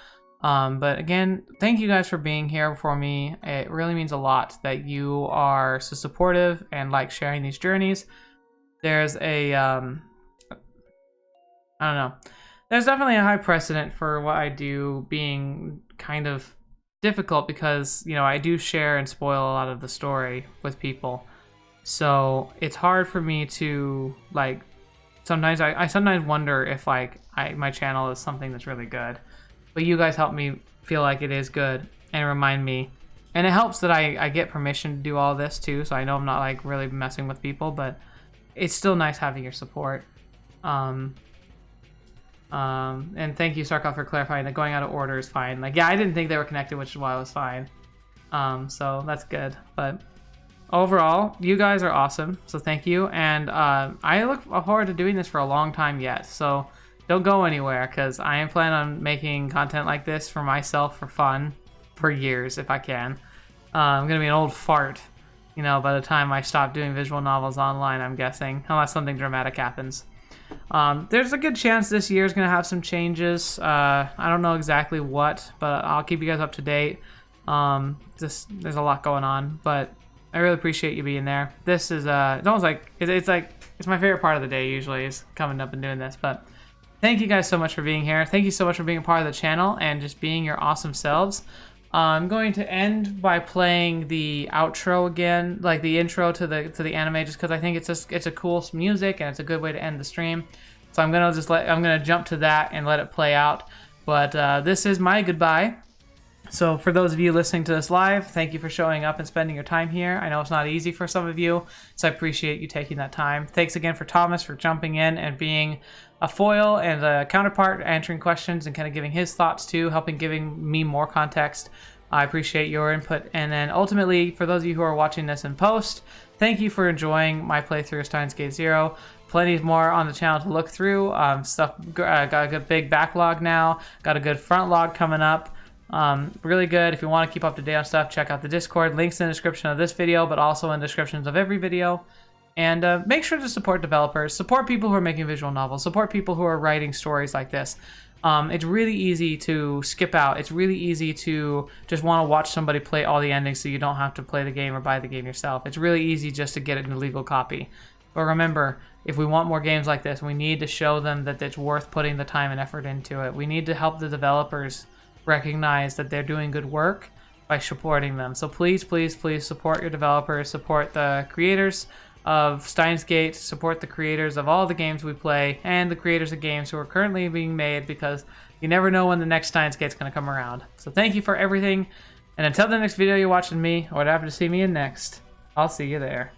But again, thank you guys for being here for me. It really means a lot that you are so supportive and like sharing these journeys. There's a, I don't know. There's definitely a high precedent for what I do being kind of difficult because, you know, I do share and spoil a lot of the story with people. So it's hard for me to like, sometimes I sometimes wonder if like my channel is something that's really good. But you guys help me feel like it is good and remind me. And it helps that I get permission to do all this too, so I know I'm not like really messing with people, but it's still nice having your support. And thank you, Sarkov, for clarifying that going out of order is fine. Like, yeah, I didn't think they were connected, which is why it was fine. So that's good. But overall, you guys are awesome, so thank you. And I look forward to doing this for a long time yet, so don't go anywhere, because I am planning on making content like this for myself for fun for years, if I can. I'm going to be an old fart, you know, by the time I stop doing visual novels online, I'm guessing, unless something dramatic happens. There's a good chance this year is going to have some changes. I don't know exactly what, but I'll keep you guys up to date. There's a lot going on, but I really appreciate you being there. This is, it's almost like, it's my favorite part of the day usually, is coming up and doing this, but thank you guys so much for being here. Thank you so much for being a part of the channel and just being your awesome selves. I'm going to end by playing the outro again, like the intro to the anime, just because I think it's a cool music and it's a good way to end the stream. So I'm gonna jump to that and let it play out. But this is my goodbye. So for those of you listening to this live, thank you for showing up and spending your time here. I know it's not easy for some of you, so I appreciate you taking that time. Thanks again for Thomas for jumping in and being a foil and a counterpart, answering questions and kind of giving his thoughts too, giving me more context. I appreciate your input. And then ultimately, for those of you who are watching this in post, thank you for enjoying my playthrough of Steins Gate Zero. Plenty more on the channel to look through. Got a good big backlog now. Got a good front log coming up. Really good. If you want to keep up to date on stuff, check out the Discord. Links in the description of this video, but also in descriptions of every video. And make sure to support developers, support people who are making visual novels, support people who are writing stories like this. It's really easy to skip out. It's really easy to just want to watch somebody play all the endings so you don't have to play the game or buy the game yourself. It's really easy just to get it in a legal copy. But remember, if we want more games like this, we need to show them that it's worth putting the time and effort into it. We need to help the developers recognize that they're doing good work by supporting them. So please, please, please support your developers, support the creators of Steins Gate, support the creators of all the games we play, and the creators of games who are currently being made, because you never know when the next Steins Gate's going to come around. So thank you for everything, And until the next video you're watching me, or whatever to see me in next, I'll see you there.